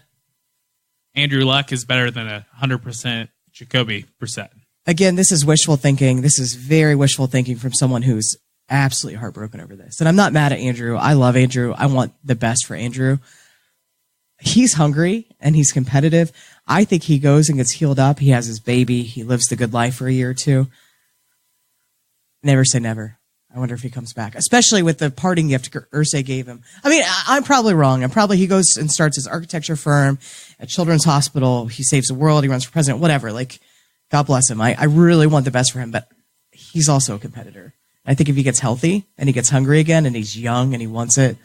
Andrew Luck is better than 100% Jacoby Brissett. Again, this is wishful thinking. This is very wishful thinking from someone who's absolutely heartbroken over this. And I'm not mad at Andrew. I love Andrew. I want the best for Andrew. He's hungry and he's competitive. I think he goes and gets healed up. He has his baby. He lives the good life for a year or two. Never say never. I wonder if he comes back, especially with the parting gift Irsay gave him. I mean, I'm probably wrong. He goes and starts his architecture firm at Children's Hospital. He saves the world. He runs for president, whatever. Like, God bless him. I really want the best for him, but he's also a competitor. I think if he gets healthy and he gets hungry again and he's young and he wants it,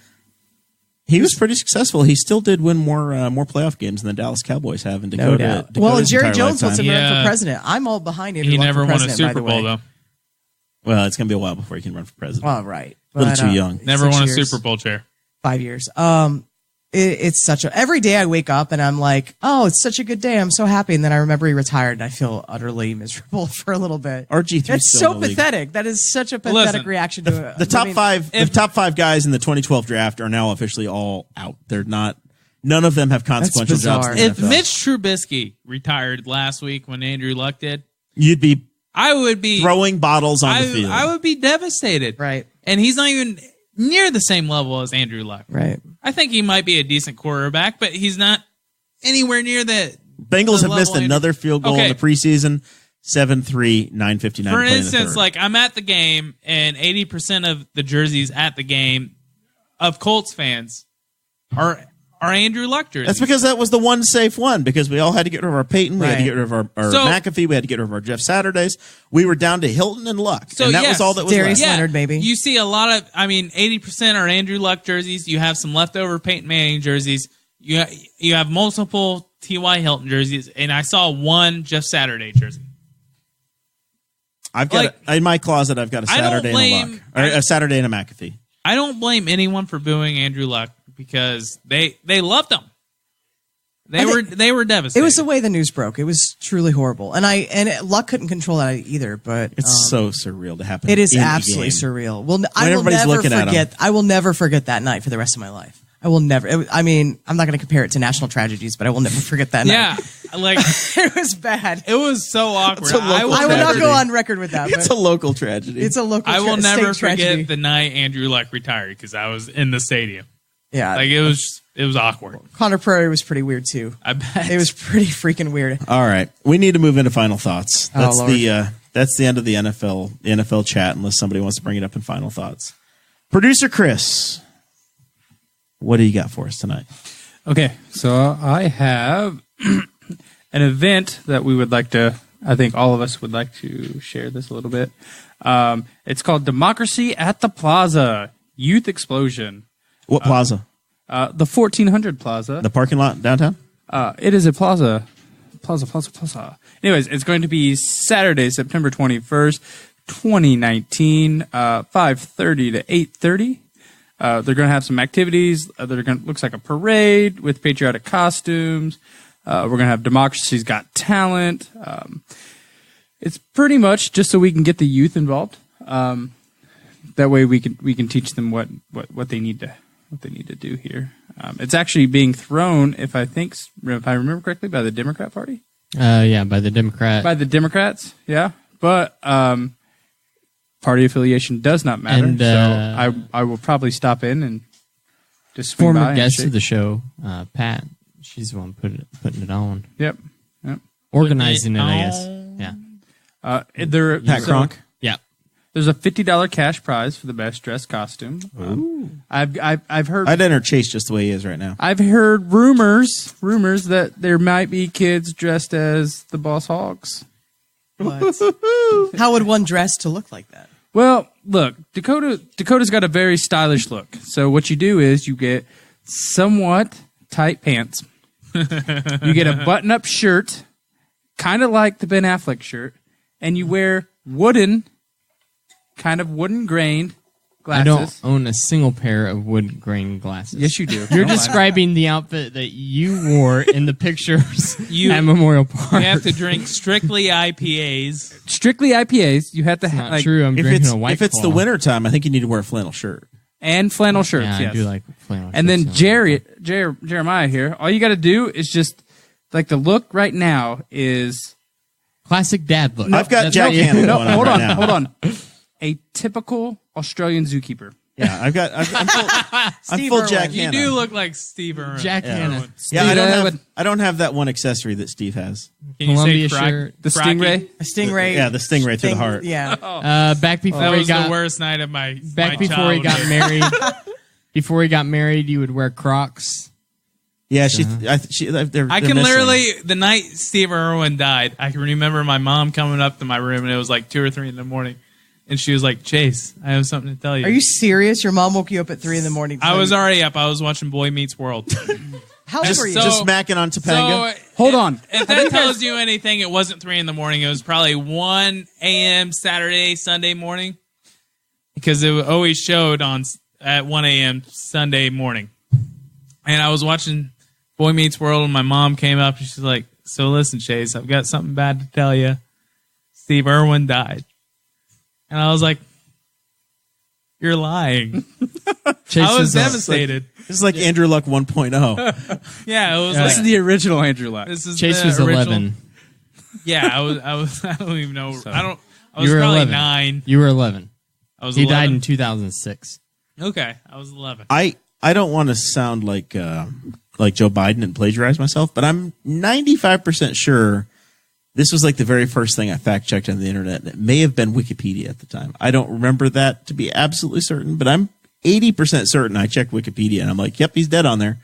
He was pretty successful. He still did win more playoff games than the Dallas Cowboys have in Dakota. no doubt. Dakota's Well, Jerry entire Jones wants lifetime. him to run Yeah. for president. I'm all behind Andrew He Luck never for won a president, by Super the Bowl, way. though. Well, it's going to be a while before he can run for president. Well, right. A little But, too young. Never 6 won a years, Super Bowl chair. 5 years. It's such a, every day I wake up and I'm like, oh, it's such a good day. I'm so happy. And then I remember he retired and I feel utterly miserable for a little bit. RG3 That's still so in the league. pathetic. That is such a pathetic Listen, reaction to The top living- top five guys in the 2012 draft are now officially all out. They're not. None of them have consequential jobs. In the If NFL. Mitch Trubisky retired last week when Andrew Luck did, You'd be I would be throwing bottles on the field. I would be devastated. Right. And he's not even near the same level as Andrew Luck. Right. I think he might be a decent quarterback, but he's not anywhere near the Bengals the have missed level another field goal Okay. in the preseason. 7-3, 9:59. For to play in the instance, third. like I'm at the game and 80% of the jerseys at the game of Colts fans are Andrew Luck jerseys. That's because that was the one safe one, because we all had to get rid of our Peyton, we had to Right. get rid of our So- McAfee, we had to get rid of our Jeff Saturdays. We were down to Hilton and Luck, So, and that yes, was all that was Darius left. Leonard, maybe. You see a lot of, 80% are Andrew Luck jerseys. You have some leftover Peyton Manning jerseys. You have multiple T.Y. Hilton jerseys, and I saw one Jeff Saturday jersey. I've got in my closet. I've got a I don't Saturday and a blame- Luck, or a Saturday and a McAfee. I don't blame anyone for booing Andrew Luck because they loved him. They were devastated. It was the way the news broke. It was truly horrible. And Luck couldn't control that either, but It's so surreal to happen. it is in the absolutely game. surreal. Well, I will everybody's never looking at 'em. forget. I will never forget that night for the rest of my life. I will never. I'm not going to compare it to national tragedies, but I will never forget that Yeah, night. like It was bad. it was so awkward. It's a local I will not tragedy. go on record with that. It's But a local tragedy. it's a local. I will state never tragedy. forget the night Andrew Luck retired because I was in the stadium. Yeah, Like it was awkward. Connor Prairie was pretty weird too. I bet It was pretty freaking weird. All right, we need to move into final thoughts. Oh, That's Lord. that's the end of the NFL chat, unless somebody wants to bring it up in final thoughts. Producer Chris, what do you got for us tonight? Okay, so I have an event that we would like to, I think all of us would like to share this a little bit. It's called Democracy at the Plaza, Youth Explosion. What plaza? The 1400 Plaza. The parking lot downtown? It is a plaza. Plaza. Anyways, it's going to be Saturday, September 21st, 2019, 5:30 to 8:30. They're going to have some activities. Looks like a parade with patriotic costumes. We're going to have Democracy's Got Talent. It's pretty much just so we can get the youth involved. That way we can teach them what they need to do here. It's actually being thrown, if I remember correctly, by the Democrat Party. Yeah, by the Democrats. Yeah, but party affiliation does not matter. And, so I will probably stop in and just swing by former and guest shake. of the show, Pat. She's the one putting it on, Yep. organizing it. I guess. Yeah. Pat Kronk? Yeah. There's a $50 cash prize for the best dressed costume. I've heard. I'd enter Chase just the way he is right now. I've heard rumors that there might be kids dressed as the Boss Hogs. What? How would one dress to look like that? Well, look, Dakota's got a very stylish look. So what you do is you get somewhat tight pants. You get a button-up shirt, kind of like the Ben Affleck shirt, and you wear wooden grained glasses. I don't own a single pair of wood grain glasses. Yes, you do. You're describing the outfit that you wore in the pictures You- at Memorial Park. You have to drink strictly IPAs. Strictly IPAs. You have to It's have not true. I'm If drinking it's a White if it's the Claw. winter time, I think you need to wear a flannel shirt. and flannel shirts. Yeah, yes. I do like flannel And then shirts, Jeremiah here. All you got to do is just like the look right now is classic dad look. I've got That's Jack what- Hanna no. going on Hold right on, now. hold on. A typical Australian zookeeper. Yeah, I'm full, Steve full Irwin. Jack You Hanna. do look like Steve Irwin. Jack Yeah. Hanna. Yeah, Steve, I don't have that one accessory that Steve has. Can you Columbia say shirt. The Crocky? Stingray. A stingray. Yeah, the stingray through the heart. Yeah. Back before That he was got the worst night of my back my before he got childhood. married. Before he got married, you would wear Crocs. Yeah, Uh-huh. I can literally, the night Steve Irwin died, I can remember my mom coming up to my room and it was like 2 or 3 in the morning. And she was like, Chase, I have something to tell you. Are you serious? Your mom woke you up at 3 a.m. I was already up. I was watching Boy Meets World. How old were you? just smacking on Topanga. Hold on. If that tells you anything, it wasn't 3 in the morning. It was probably 1 a.m. Saturday, Sunday morning. Because it always showed at 1 a.m. Sunday morning. And I was watching Boy Meets World and my mom came up and she's like, so listen, Chase, I've got something bad to tell you. Steve Irwin died. And I was like, you're lying. Chase I was is devastated. This is like Andrew Luck 1.0. Yeah, it was This is like, the original Andrew Luck. this is Chase the was original- 11. Yeah, I was. I don't even know. I was You were probably 11. 9. You were 11. I was. He 11. died in 2006. Okay, I was 11. I don't want to sound like Joe Biden and plagiarize myself, but I'm 95% sure this was like the very first thing I fact checked on the internet. And it may have been Wikipedia at the time. I don't remember that to be absolutely certain, but I'm 80% certain I checked Wikipedia and I'm like, yep, he's dead on there.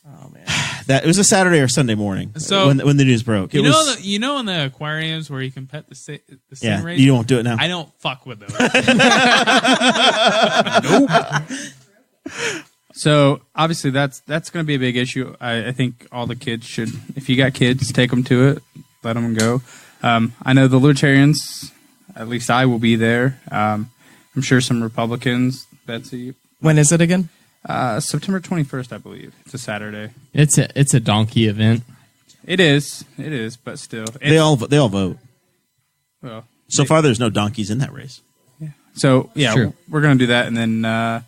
Oh man. That it was a Saturday or Sunday morning So- when the news broke. It was, You know in the aquariums where you can pet the yeah, stingrays? you won't do it now. I don't fuck with those. So obviously that's going to be a big issue. I think all the kids should, if you got kids, take them to it, let them go. I know the Libertarians, at least I will be there. I'm sure some Republicans, Betsy. When is it again? September 21st, I believe. It's a Saturday. It's a donkey event. It is, but still. They all vote. Well, So far, there's no donkeys in that race. so yeah, Sure. we're going to do that, and then I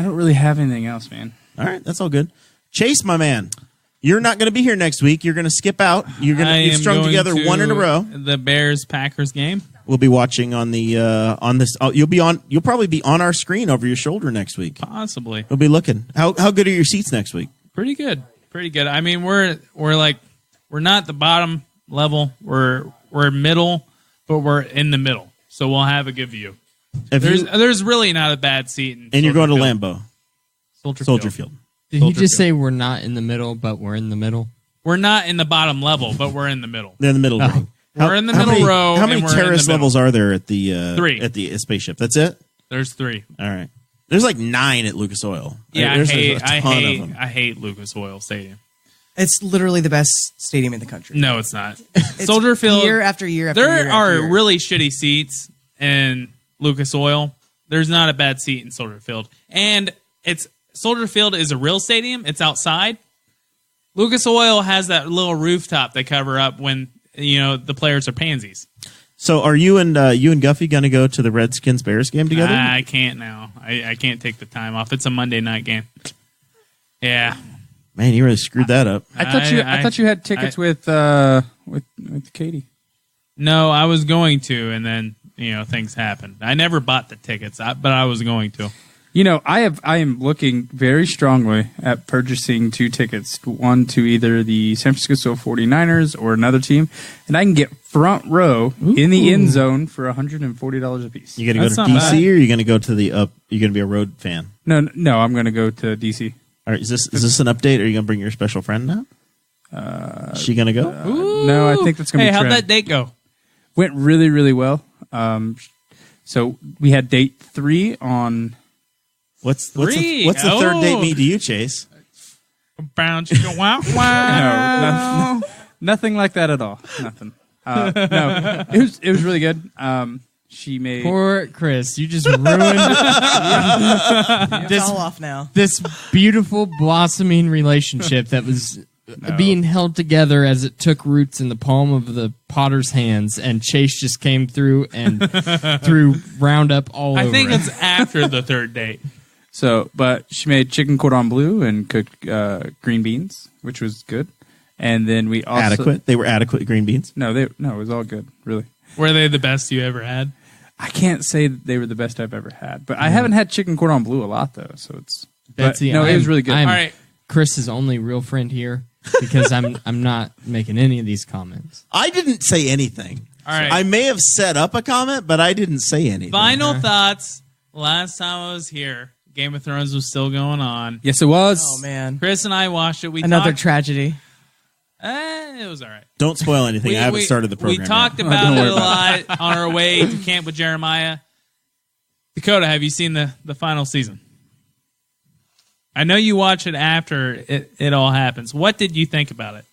don't really have anything else, man. All right, that's all good. Chase, my man, you're not going to be here next week. You're going to skip out. You've strung going together to one in a row. The Bears Packers game. We'll be watching on the on this. Oh, you'll probably be on our screen over your shoulder next week. Possibly. We'll be looking. How good are your seats next week? Pretty good. I mean, we're not the bottom level. We're middle, but we're in the middle. So we'll have a good view. If you- There's really not a bad seat. and you're going to Field. Lambeau, Soldier Soldier Field. Field. Did he just say we're not in the middle, but we're in the middle? We're not in the bottom level, but we're in the middle. They're in the middle ring. We're in the middle row. How many and we're in the terrace middle. levels are there at the 3 at the spaceship? That's it. There's 3. All right. There's like 9 at Lucas Oil. Yeah, There's a ton of them. I hate Lucas Oil Stadium. It's literally the best stadium in the country. No, it's not. Soldier Field. Year after year after there year. are after year. really shitty seats in Lucas Oil. There's not a bad seat in Soldier Field, and Soldier Field is a real stadium. It's outside. Lucas Oil has that little rooftop they cover up when the players are pansies. So are you and Guffey going to go to the Redskins Bears game together? I can't now. I can't take the time off. It's a Monday night game. Yeah. Man, you really screwed that up. I thought you had tickets with Katie. No, I was going to, and then things happened. I never bought the tickets, but I was going to. I am looking very strongly at purchasing 2 tickets, one to either the San Francisco 49ers or another team, and I can get front row in the end zone for $140 a piece. You going to go That's to not DC, bad. or are you going to go to the up? You're going to be a road fan. No, I'm going to go to DC. All right, is this an update? Or are you going to bring your special friend now? Is she going to go? No, I think that's going to Hey, be how'd Trent. that date go? Went really, really well. So we had date 3 on. What's the 3? third date mean to you, Chase? Brown chicken, wow, wow. No, nothing like that at all. Nothing. No, it was really good. She made Poor Chris, you just ruined It's all off now. this beautiful blossoming relationship that was being held together as it took roots in the palm of the potter's hands, and Chase just came through and threw Roundup all over I think it. it's after the third date. but she made chicken cordon bleu and cooked green beans, which was good. And then we also Adequate. They were adequate green beans. No, it was all good, really. Were they the best you ever had? I can't say that they were the best I've ever had, but I haven't had chicken cordon bleu a lot though, so it's. Betsy, it was really good. I'm All right. Chris's only real friend here because I'm not making any of these comments. I didn't say anything. All right. I may have set up a comment, but I didn't say anything. Final thoughts. Last time I was here, Game of Thrones was still going on. Yes, it was. Oh man, Chris and I watched it. We another talked, tragedy. it was all right. Don't spoil anything. I haven't started the program We talked yet. about don't it worry a about lot on our way to camp with Jeremiah. Dakota, have you seen the final season? I know you watch it after it all happens. What did you think about it?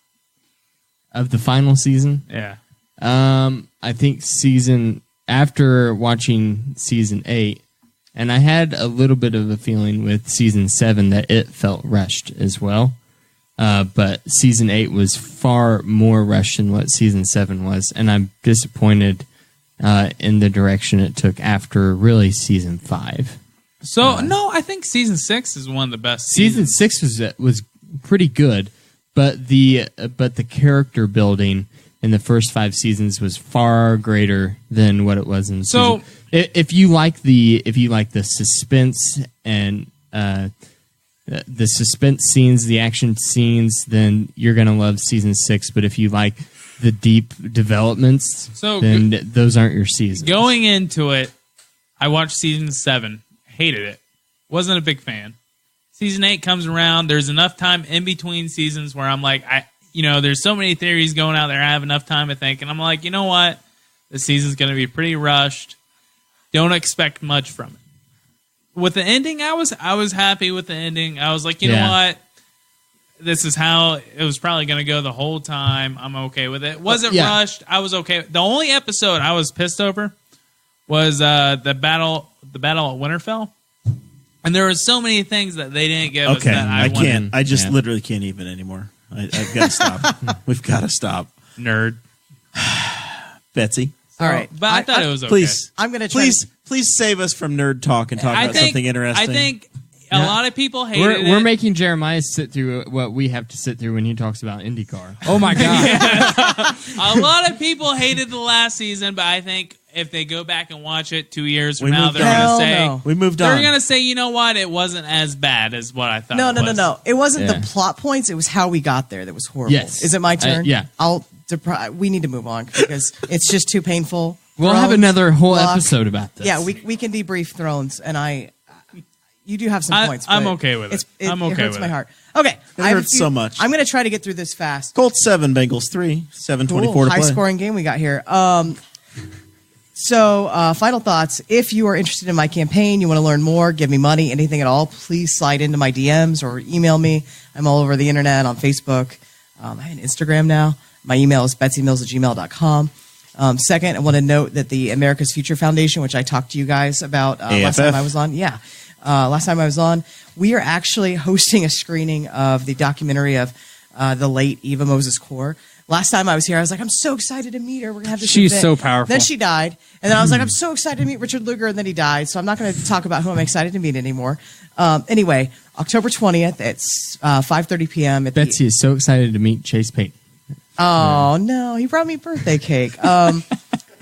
Of the final season, Yeah. I think after watching season 8, and I had a little bit of a feeling with season 7 that it felt rushed as well. But season 8 was far more rushed than what season 7 was, and I'm disappointed in the direction it took after really season 5. So no, I think season 6 is one of the best. Season seasons. 6 was pretty good, but the character building in the first 5 seasons was far greater than what it was in So- season. If you like the suspense and the suspense scenes, the action scenes, then you're gonna love season 6. But if you like the deep developments, then those aren't your seasons. Going into it, I watched season 7, hated it, wasn't a big fan. Season 8 comes around. There's enough time in between seasons where I'm like, there's so many theories going out there. I have enough time to think, and I'm like, you know what, this season's going to be pretty rushed. Don't expect much from it. With the ending, I was happy with the ending. I was like, you know what, this is how it was probably going to go the whole time. I'm okay with it. Wasn't rushed. I was okay. The only episode I was pissed over was the battle at Winterfell, and there were so many things that they didn't give us that I wanted. Can't. I just literally can't even anymore. I've got to stop. We've got to stop. Nerd. Betsy, All right, But I thought it was okay. please, I'm gonna try please save us from nerd talk and talk about something interesting. I think a lot of people hated We're it. making Jeremiah sit through what we have to sit through when he talks about IndyCar. Oh my god! A lot of people hated the last season, but I think if they go back and watch it 2 years from We now, moved they're on. going Hell to say no. we moved they're on. going to say, you know what, it wasn't as bad as what I thought. No. it was. It wasn't Yeah. the plot points. It was how we got there that was horrible. Yes. Is it my turn? Yeah. We need to move on because it's just too painful. We'll have Thrones, another whole Luck. episode about this. Yeah, we can debrief Thrones, and You do have some points. I'm but okay with it. I'm It okay hurts with my it. heart. Okay. It hurts so much. I'm going to try to get through this fast. Colts 7, Bengals 3, 7:24 to play. High scoring game we got here. So, final thoughts. If you are interested in my campaign, you want to learn more, give me money, anything at all, please slide into my DMs or email me. I'm all over the internet, on Facebook. I have an Instagram now. My email is betsymills@gmail.com. Second, I want to note that the America's Future Foundation, which I talked to you guys about last time I was on. Yeah. Last time I was on, we are actually hosting a screening of the documentary of the late Eva Moses Core. Last time I was here, I was like, I'm so excited to meet her. We're going to have this She's event. so powerful. Then she died. And then I was like, I'm so excited to meet Richard Lugar. And then he died. So I'm not going to talk about who I'm excited to meet anymore. Anyway, October 20th at 5:30 p.m. at Betsy is so excited to meet Chase Payton. Oh, no. He brought me birthday cake.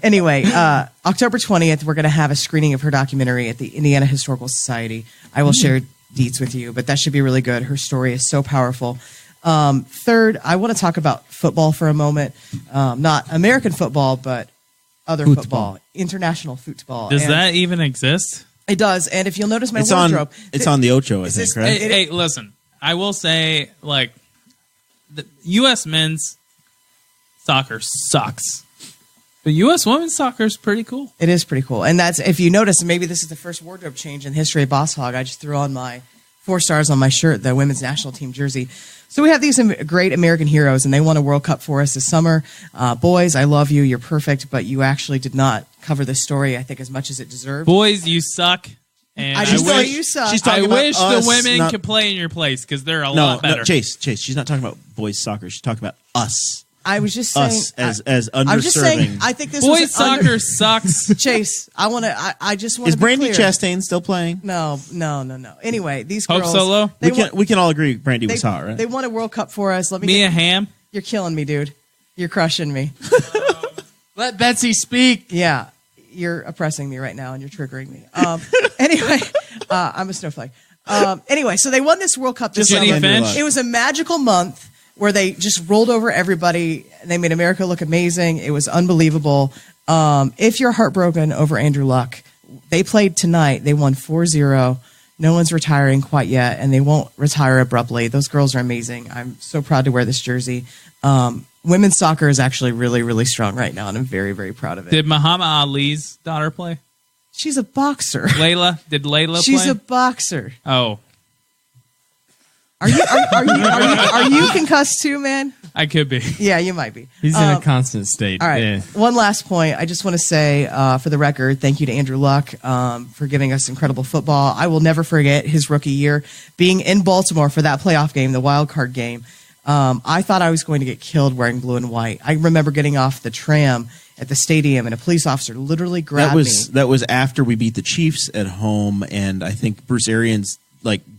Anyway, October 20th, we're going to have a screening of her documentary at the Indiana Historical Society. I will share deets with you, but that should be really good. Her story is so powerful. Third, I want to talk about football for a moment. Not American football, but other football. International football. Does And that even exist? It does. And if you'll notice my It's wardrobe. on the Ocho, I Is think, this- right? Hey, listen. I will say, like, the U.S. men's soccer sucks. But U.S. women's soccer is pretty cool. It is pretty cool. And that's, if you notice, maybe this is the first wardrobe change in the history of Boss Hog. I just threw on my 4 stars on my shirt, the women's national team jersey. So we have these great American heroes, and they won a World Cup for us this summer. Boys, I love you. You're perfect, but you actually did not cover this story, I think, as much as it deserved. Boys, you suck. And I just wish, know you suck. She's I talking about wish the us, women not- could play in your place because they're a No, lot better. Chase, she's not talking about boys soccer. She's talking about us. I was just saying. Us as I'm just saying, underserving. I think this Boys was soccer sucks. Chase, I just want Is to be Brandy clear. Chastain still playing? No. Anyway, these Hope girls. Solo? They We can all agree Brandy they, was hot, right? They won a World Cup for us. Let me. Mia Hamm. You're killing me, dude. You're crushing me. Let Betsy speak. Yeah, you're oppressing me right now, and you're triggering me. Anyway, I'm a snowflake. Anyway, so they won this World Cup this Jenny summer. Finch? It was a magical month where they just rolled over everybody. And they made America look amazing. It was unbelievable. If you're heartbroken over Andrew Luck, they played tonight. They won 4-0. No one's retiring quite yet, and they won't retire abruptly. Those girls are amazing. I'm so proud to wear this jersey. Women's soccer is actually really, really strong right now, and I'm very, very proud of it. Did Muhammad Ali's daughter play? She's a boxer. Layla? Did Layla She's play? a boxer. Oh, Are you concussed too, man? I could be. Yeah, you might be. He's in a constant state. All right. Yeah. One last point. I just want to say, for the record, thank you to Andrew Luck for giving us incredible football. I will never forget his rookie year being in Baltimore for that playoff game, the wild card game. I thought I was going to get killed wearing blue and white. I remember getting off the tram at the stadium, and a police officer literally grabbed me. That was after we beat the Chiefs at home, and I think Bruce Arians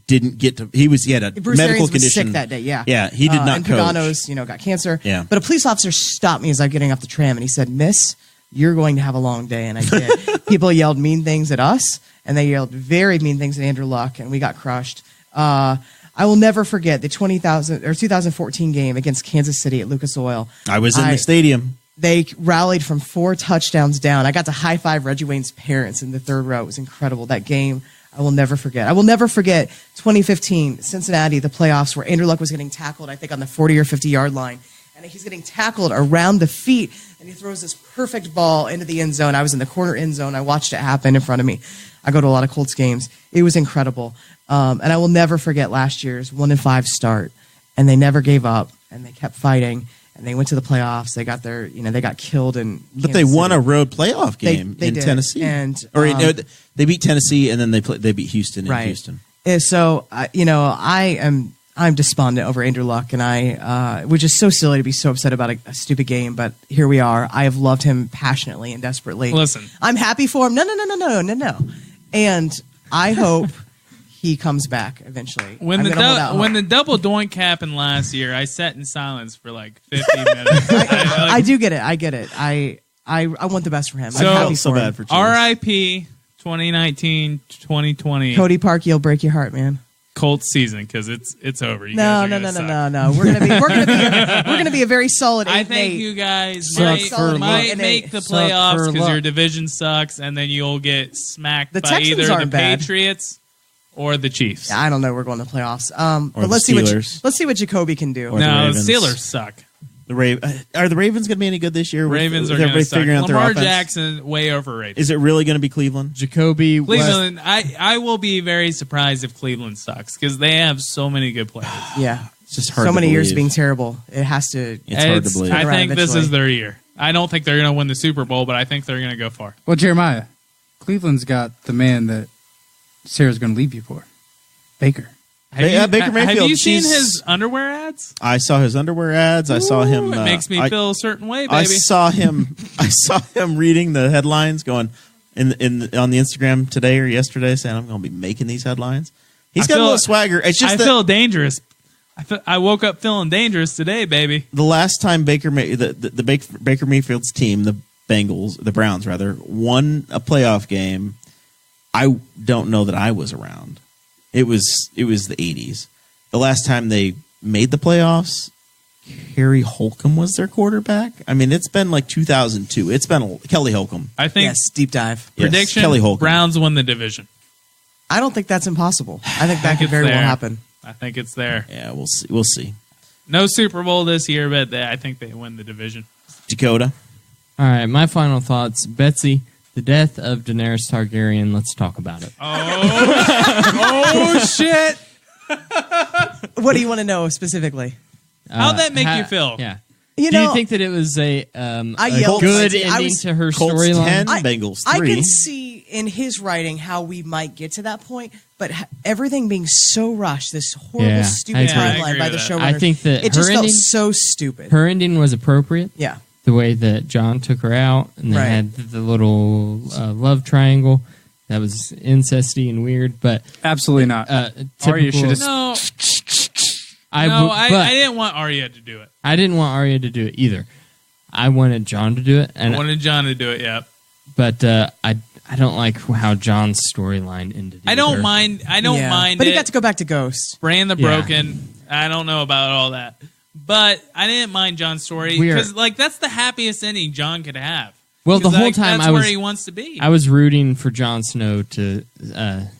didn't get to. He had a Bruce medical Arians was condition. sick that day. Yeah, Yeah, he did not and coach. Pagano's, got cancer. Yeah. But a police officer stopped me as I was getting off the tram, and he said, "Miss, you're going to have a long day." And I did. People yelled mean things at us, and they yelled very mean things at Andrew Luck, and we got crushed. I will never forget the 2014 game against Kansas City at Lucas Oil. I was in the stadium. They rallied from 4 touchdowns down. I got to high five Reggie Wayne's parents in the third row. It was incredible. That game, I will never forget. I will never forget 2015, Cincinnati, the playoffs, where Andrew Luck was getting tackled, I think, on the 40 or 50-yard line. And he's getting tackled around the feet, and he throws this perfect ball into the end zone. I was in the corner end zone. I watched it happen in front of me. I go to a lot of Colts games. It was incredible. And I will never forget last year's 1-5 start. And they never gave up, and they kept fighting. And they went to the playoffs. They got they got killed in But they won a road playoff game They in did. Tennessee. And, they beat Tennessee, and then they beat Houston in Right. Houston. And so, I'm despondent over Andrew Luck, and I was just so silly to be so upset about a stupid game. But here we are. I have loved him passionately and desperately. Listen. I'm happy for him. No. And I hope he comes back eventually. When I'm the gonna hold out when hope. the double doink happened last year, I sat in silence for like 50 minutes. I do get it. I get it. I want the best for him. So- I'm I happy felt so for him. bad for Chase. R.I.P. 2019, 2020 Cody Park. You'll break your heart, man. Colts season because it's over. You No. guys are gonna suck. We're gonna be a very solid. I 8-8. think you guys Suck for might luck. make the Suck playoffs for because your luck. division sucks, and then you'll get smacked The by Texans either the aren't bad. Patriots or the Chiefs. Yeah, I don't know. We're going to playoffs. But the let's see Steelers. let's see what Jacoby can do. Or the No, the Ravens. Steelers suck. Are the Ravens going to be any good this year? Ravens are With going to everybody suck. figuring out their Lamar offense? Jackson, way overrated. Is it really going to be Cleveland? Jacoby West. Cleveland, I will be very surprised if Cleveland sucks because they have so many good players. Yeah, It's just hard so to many years believe. being terrible. It has to. It's hard to believe. I Around think this eventually. is their year. I don't think they're going to win the Super Bowl, but I think they're going to go far. Well, Jeremiah, Cleveland's got the man that Sarah's going to leave you for, Baker. Baker Mayfield. Have you seen she's- his underwear ads? I saw his underwear ads. I saw him. It makes me I- feel a certain way, baby. I saw him. I saw him reading the headlines, going on the Instagram today or yesterday, saying, "I'm going to be making these headlines." He's I got a feel- little swagger. It's just I that feel dangerous. I woke up feeling dangerous today, baby. the last time Baker Mayfield's team, the Browns rather, won a playoff game, I don't know that I was around. It was the 80s. The last time they made the playoffs, Harry Holcomb was their quarterback. I mean, it's been like 2002. It's been Kelly Holcomb. I think Yes, deep dive. Yes, prediction: Kelly Holcomb. Browns win the division. I don't think that's impossible. I think that could it's very well there. happen. I think it's there. Yeah, we'll see. We'll see. No Super Bowl this year, but I think they win the division. Dakota. All right, my final thoughts. Betsy, the death of Daenerys Targaryen. Let's talk about it. Oh shit! What do you want to know specifically? How'd that make you feel? Yeah. You Do know, you think that it was a yelled good like- I ending was- to her Colts 10, storyline? Bengals I 3. can see in his writing how we might get to that point, but everything being so rushed, this horrible, Yeah, stupid I agree. I timeline agree by the with that. showrunners. I think that it just her felt ending- so stupid. Her ending was appropriate. Yeah, The way that John took her out, and they Right. had the little love triangle that was incesty and weird, but Absolutely not. typical. Arya should have. No, I no, w- I but didn't want Arya to do it. I didn't want Arya to do it either. I wanted John to do it, I and wanted John to do it. Yeah, but I don't like how John's storyline ended. I don't either. mind. I don't yeah. mind. But it. he got to go back to Ghost. Brand the Yeah. Broken. I don't know about all that, but I didn't mind John's story We are- because, like, that's the happiest ending John could have. Well, the 'Cause, whole like, time that's I where was he wants to be. I was rooting for Jon Snow to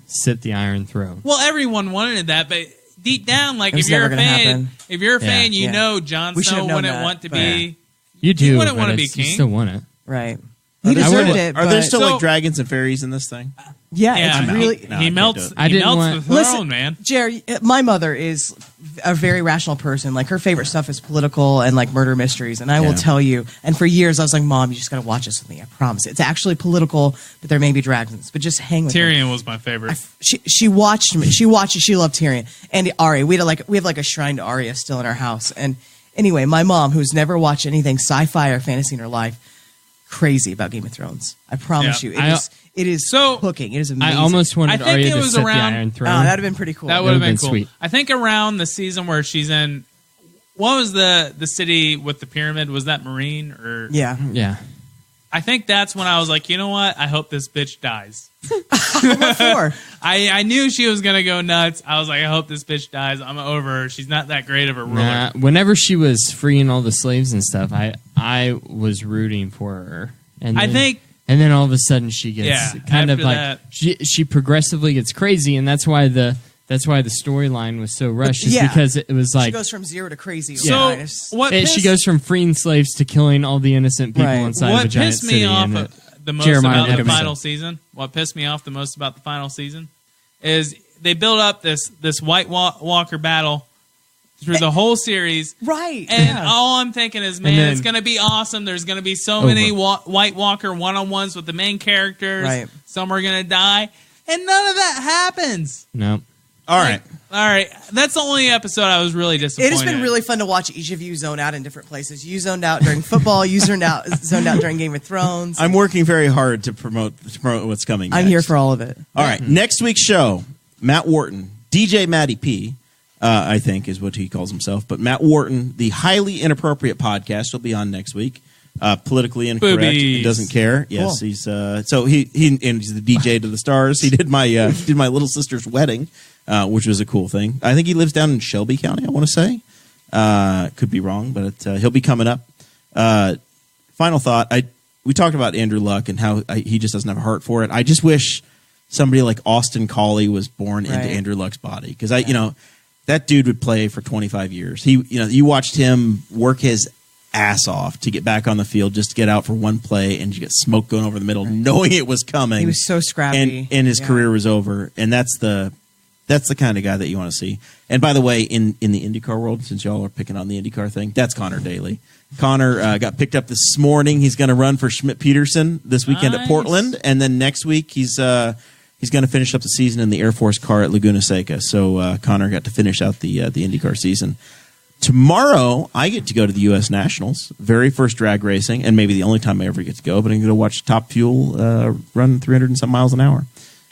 sit the Iron Throne. Well, everyone wanted that, but deep down, like, It was if you're a never gonna fan, happen. if you're a Yeah. fan, you Yeah. know Jon We should Snow have known wouldn't that, want to but- be. You do, wouldn't but wanna be it's- you king. still want it. Right. Are He there deserved still- it. Are there but- still So- like dragons and fairies in this thing? Yeah, Yeah, it's I'm really. out. No, I he can't melts. do it. I He didn't melts want- the throne, Listen, man. Jerry, my mother is a very rational person. Like, her favorite stuff is political and like murder mysteries. And I will Yeah. tell you, and for years I was like, Mom, you just got to watch this with me. I promise. It's actually political, but there may be dragons. But just hang with me. Tyrion was my favorite. She watched me. She watched it. She loved Tyrion and Arya. We have like a shrine to Arya still in our house. And anyway, my mom, who's never watched anything sci-fi or fantasy in her life, crazy about Game of Thrones. I promise Yeah. you, it is So- hooking. It is I amazing. almost wanted I think Arya it to was sit around- the Iron Oh, Throne. that'd have been pretty cool. That would have would've been been cool. sweet. I think around the season where she's in, what was the city with the pyramid? Was that Marine or? Yeah. yeah. I think that's when I was like, you know what? I hope this bitch dies. What for? I knew she was gonna go nuts. I was like, I hope this bitch dies. I'm over her. She's not that great of a ruler. Nah, whenever she was freeing all the slaves and stuff, I was rooting for her. And I then- think- and then all of a sudden she gets Yeah, kind of after like that- she progressively gets crazy, and that's why the storyline was so rushed. Is yeah. because it was She like goes from 0 to crazy. So overnight. It's- what? she pissed- goes from freeing slaves to killing all the innocent people Right. inside of a What giant pissed city. me off and the most Jeremiah about the Nicholson. final season? What pissed me off the most about the final season is they build up this White Walker battle through the whole series. right. And all I'm thinking is, man, then- it's going to be awesome. There's going to be so many White Walker one-on-ones with the main characters. Right. Some are going to die. And none of that happens. no. All right. All right. That's the only episode I was really disappointed It has been in. really fun to watch each of you zone out in different places. You zoned out during football. You zoned out during Game of Thrones. I'm working very hard to promote what's coming. I'm next. here for all of it. All right. Next week's show, Matt Worton, DJ Matty P, I think is what he calls himself. But Matt Worton, the Highly Inappropriate podcast, will be on next week. Politically incorrect. Boobies. He doesn't care. Yes, Cool. he's so he and he's the DJ to the stars. He did my little sister's wedding, which was a cool thing. I think he lives down in Shelby County. I want to say, could be wrong, but he'll be coming up. Final thought. We talked about Andrew Luck and how he just doesn't have a heart for it. I just wish somebody like Austin Collie was born into Right. Andrew Luck's body. Because that dude would play for 25 years. You watched him work his ass off to get back on the field, just to get out for one play, and you get smoke going over the middle, knowing it was coming. He was so scrappy, and his career was over. And that's the kind of guy that you want to see. And by the way, in the IndyCar world, since y'all are picking on the IndyCar thing, that's Connor Daly. Connor got picked up this morning. He's going to run for Schmidt-Peterson this weekend at Portland, and then next week he's going to finish up the season in the Air Force car at Laguna Seca. So Connor got to finish out the IndyCar season. Tomorrow, I get to go to the U.S. Nationals, very first drag racing, and maybe the only time I ever get to go, but I'm going to watch Top Fuel run 300 and some miles an hour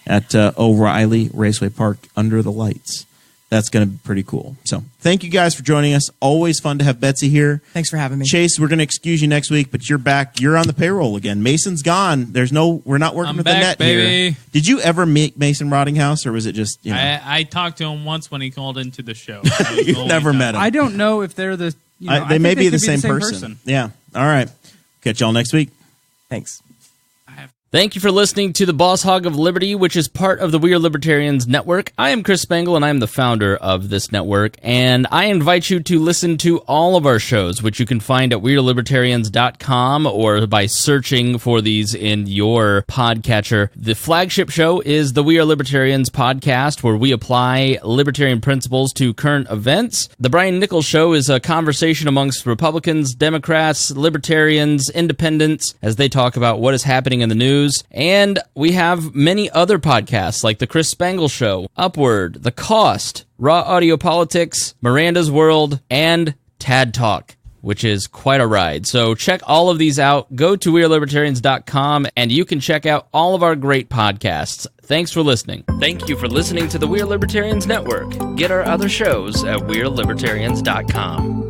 at O'Reilly Raceway Park under the lights. That's going to be pretty cool. So thank you guys for joining us. Always fun to have Betsy here. Thanks for having me. Chase, we're going to excuse you next week, but you're back. You're on the payroll again. Mason's gone. We're not working I'm with back, the net here. baby. Did you ever meet Mason Rottinghouse, or was it just, I talked to him once when he called into the show. That was the you've only never time. met him? I don't know if they're the. I they think may be could the same person. Yeah. All right. Catch y'all next week. Thanks. Thank you for listening to the Boss Hog of Liberty, which is part of the We Are Libertarians Network. I am Chris Spangle, and I am the founder of this network, and I invite you to listen to all of our shows, which you can find at WeAreLibertarians.com or by searching for these in your podcatcher. The flagship show is the We Are Libertarians podcast, where we apply libertarian principles to current events. The Brian Nichols Show is a conversation amongst Republicans, Democrats, Libertarians, Independents, as they talk about what is happening in the news. And we have many other podcasts like The Chris Spangle Show, Upward, The Cost, Raw Audio Politics, Miranda's World, and Tad Talk, which is quite a ride. So check all of these out. Go to WeAreLibertarians.com and you can check out all of our great podcasts. Thanks for listening. Thank you for listening to the We Are Libertarians Network. Get our other shows at WeAreLibertarians.com.